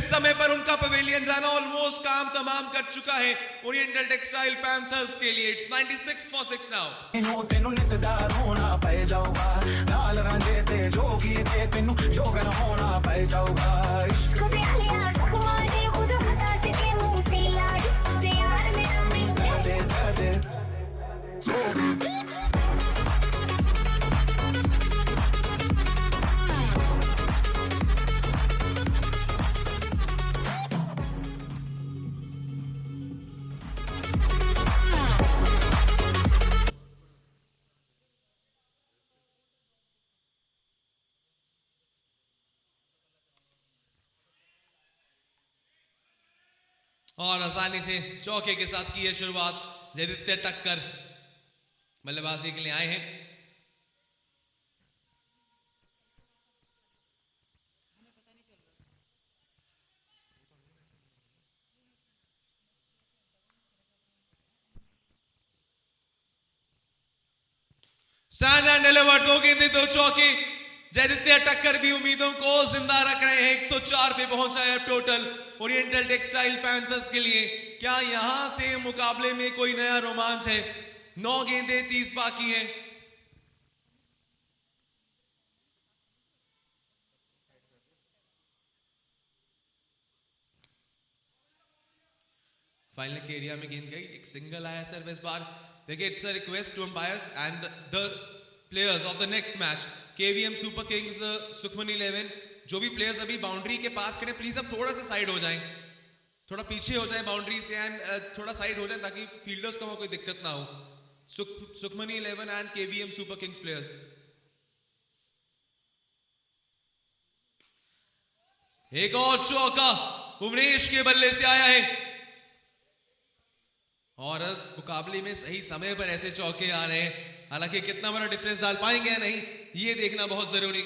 समय पर उनका पवेलियन जाना ऑलमोस्ट काम तमाम कर चुका है ओरिएंटल टेक्सटाइल पैंथर्स के लिए। It's 96 for 6 now. तेनू नितदार होना पै जाऊगा, नाल रंगे ते जोगी ते तेनू जोगन होना पै जाऊगा। इश्क खुद आलिया जख्मा दे खुद हटा सके मुंह से लाड जे यार मेरा मिल दे दे जोगी। और आसानी से चौके के साथ की है शुरुआत जयदीत्य टक्कर बल्लेबाजी के लिए आए हैं। स्टैंड एंड डिलीवर, 2 गेंदें 2 चौके। जयदीत्य टक्कर भी उम्मीदों को जिंदा रख रहे हैं। 104 पे पहुंचा है टोटल ओरिएंटल टेक्सटाइल पैंथर्स के लिए। क्या यहां से मुकाबले में कोई नया रोमांच है? 9 गेंदें 30 बाकी हैं। फाइनल के एरिया में गेंद गई, एक सिंगल आया सर इस बार। देखिए, it's a request to umpires and the players of the next match KVM Super Kings Sukhmani 11, जो भी प्लेयर्स अभी बाउंड्री के पास खड़े प्लीज अब थोड़ा सा साइड हो जाएं, थोड़ा पीछे हो जाएं बाउंड्री से एंड थोड़ा साइड हो जाएं ताकि फील्डर्स को कोई दिक्कत ना हो। Sukhmani 11 and KVM Super Kings players. एक और चौका भुवनेश के बल्ले से आया है और इस मुकाबले में सही समय पर ऐसे चौके आ रहे हैं। हालांकि कितना बड़ा डिफरेंस डाल पाएंगे या नहीं ये देखना बहुत जरूरी।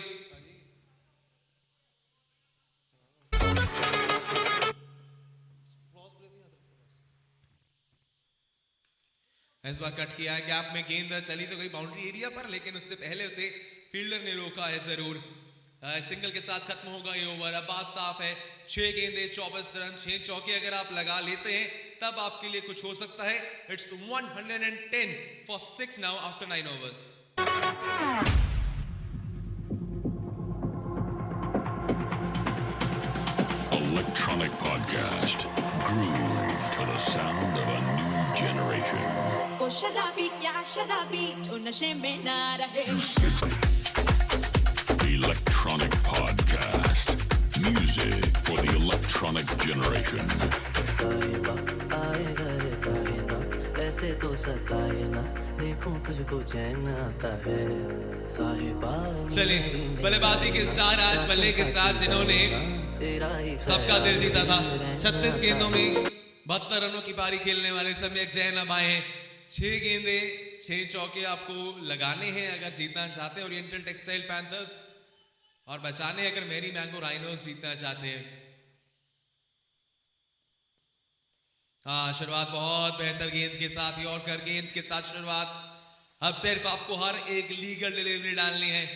इस बार कट किया है, गैप में गेंद चली तो गई बाउंड्री एरिया पर, लेकिन उससे पहले उसे फील्डर ने रोका है जरूर। सिंगल के साथ खत्म होगा ये ओवर। अब बात साफ है, 6 गेंदें 24 रन, 6 चौके अगर आप लगा लेते हैं तब आपके लिए कुछ हो सकता है। It's 110 for 6 now after 9 overs. Electronic podcast, groove to the sound of a new generation. वो शराबी क्या शराबी जो नशे में ना रहे। Electronic podcast, music for the electronic generation. साहिबा आए घर काहे ना, ऐसे तो सताए ना, देखूं तुझको चैन आता है साहिबा। चलिए, बल्लेबाजी के स्टार आज बल्ले के साथ जिन्होंने सबका दिल जीता था। 36 गेंदों में 72 रनों की पारी खेलने वाले सम्यक जैन अब आए हैं। 6 गेंदें 6 चौके आपको लगाने हैं अगर जीतना चाहते हैं ओरिएंटल टेक्सटाइल पैंथर्स, और बचाने अगर मेरी मैंगो राइनोस जीतना चाहते हैं। हाँ, शुरुआत बहुत बेहतर गेंद के साथ, यॉर्कर गेंद के साथ शुरुआत। अब सिर्फ आपको हर एक लीगल डिलीवरी डालनी है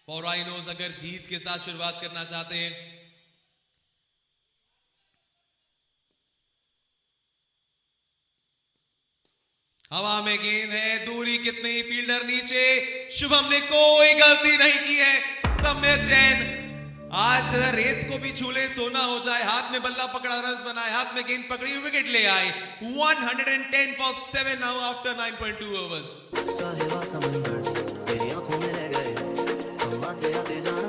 फॉर राइनोस अगर जीत के साथ शुरुआत करना चाहते हैं। हवा में गेंद है, दूरी कितनी, फील्डर नीचे। शुभम ने कोई गलती नहीं की है। सम्यक जैन आज रेत को भी छूले सोना हो जाए, हाथ में बल्ला पकड़ा, रन्स बनाए, हाथ में गेंद पकड़ी, विकेट ले आए। 110 for 7 now after 9.2 overs. साहिबा समंदर तेरी आंखों में रह गए, हम आते आते जाना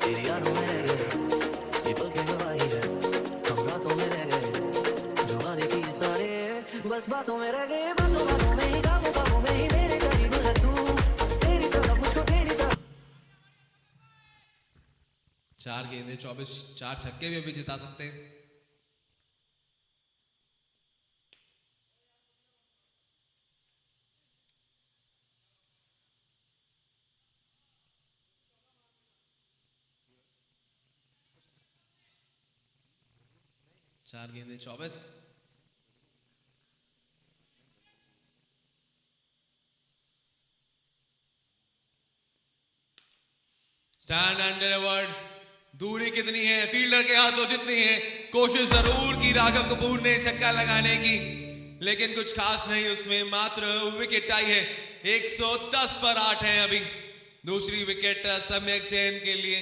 तेरी यादों में रह गए, ये पल की गवाही है, हम रातों में रह गए, जो वादे किए सारे बस बातों में रह गए, बातों में ही, काबू में ही मेरे करीब है तू, तेरी तरफ मुझको तेरी तरफ। 4 गेंदें 24, 4 छक्के भी अभी जिता सकते हैं। चार गेंदें 24। स्टैंड अंडरवर्ड, दूरी कितनी है, फील्डर के हाथों जितनी है। कोशिश जरूर की राघव कपूर ने छक्का लगाने की, लेकिन कुछ खास नहीं उसमें, मात्र विकेट आई है। 110 पर 8 है अभी। दूसरी विकेट सम्यक जैन के लिए।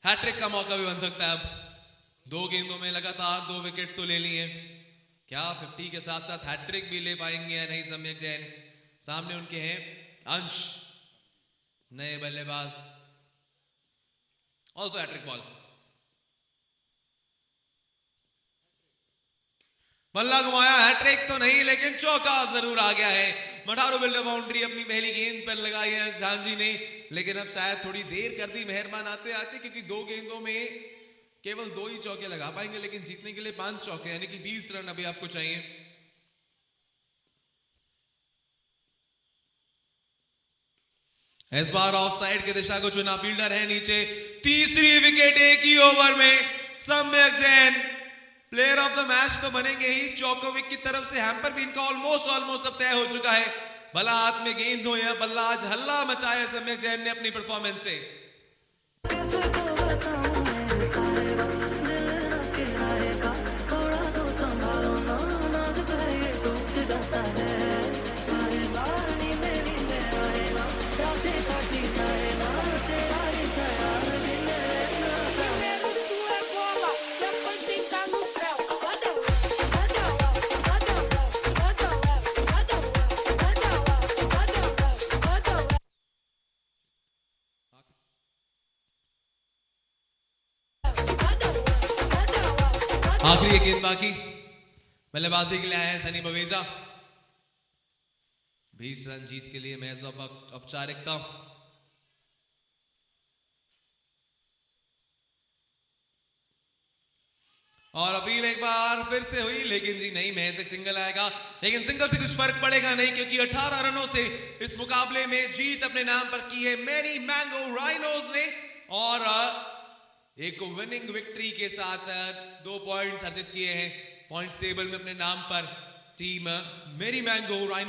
हैट्रिक का मौका भी बन सकता है अब। 2 गेंदों में लगातार 2 विकेट्स तो ले लिए। क्या 50 के साथ साथ हैट्रिक भी ले पाएंगे या नहीं सम्यक जैन? सामने उनके हैं अंश, नए बल्लेबाज, ऑल्सो हैट्रिक बॉल। बल्ला घुमाया, हैट्रिक तो नहीं लेकिन चौका जरूर आ गया है। मठारू बिल्डर बाउंड्री अपनी पहली गेंद पर लगाई है झांझी ने, लेकिन अब शायद थोड़ी देर कर दी मेहरबान आते आते, क्योंकि 2 गेंदों में केवल 2 ही चौके लगा पाएंगे, लेकिन जीतने के लिए 5 चौके यानी कि 20 रन अभी आपको चाहिए। इस बार ऑफ साइड की दिशा को चुना, फील्डर है नीचे। तीसरी विकेट एक ही ओवर में। सम्यक Jain player of the match तो बनेंगे ही, चौकोविक की तरफ से हैम्पर भी इनका ऑलमोस्ट अब तय हो चुका है। भला हाथ में गेंद हो या बल्ला, आज हल्ला मचाया सम्यक जैन ने अपनी परफॉर्मेंस से। आखिरी एक गेंद बाकी, बल्लेबाजी के लिए आए हैं सनी बवेजा। 20 रन जीत के लिए महज औपचारिकता। और अपील एक बार फिर से हुई, लेकिन जी नहीं, महज एक सिंगल आएगा। लेकिन सिंगल से कुछ फर्क पड़ेगा नहीं, क्योंकि 18 रनों से इस मुकाबले में जीत अपने नाम पर की है मेरी मैंगो राइनोज ने। और एक विनिंग विक्ट्री के साथ 2 पॉइंट्स अर्जित किए हैं पॉइंट्स टेबल में अपने नाम पर टीम मेरी मैंगो राइनो।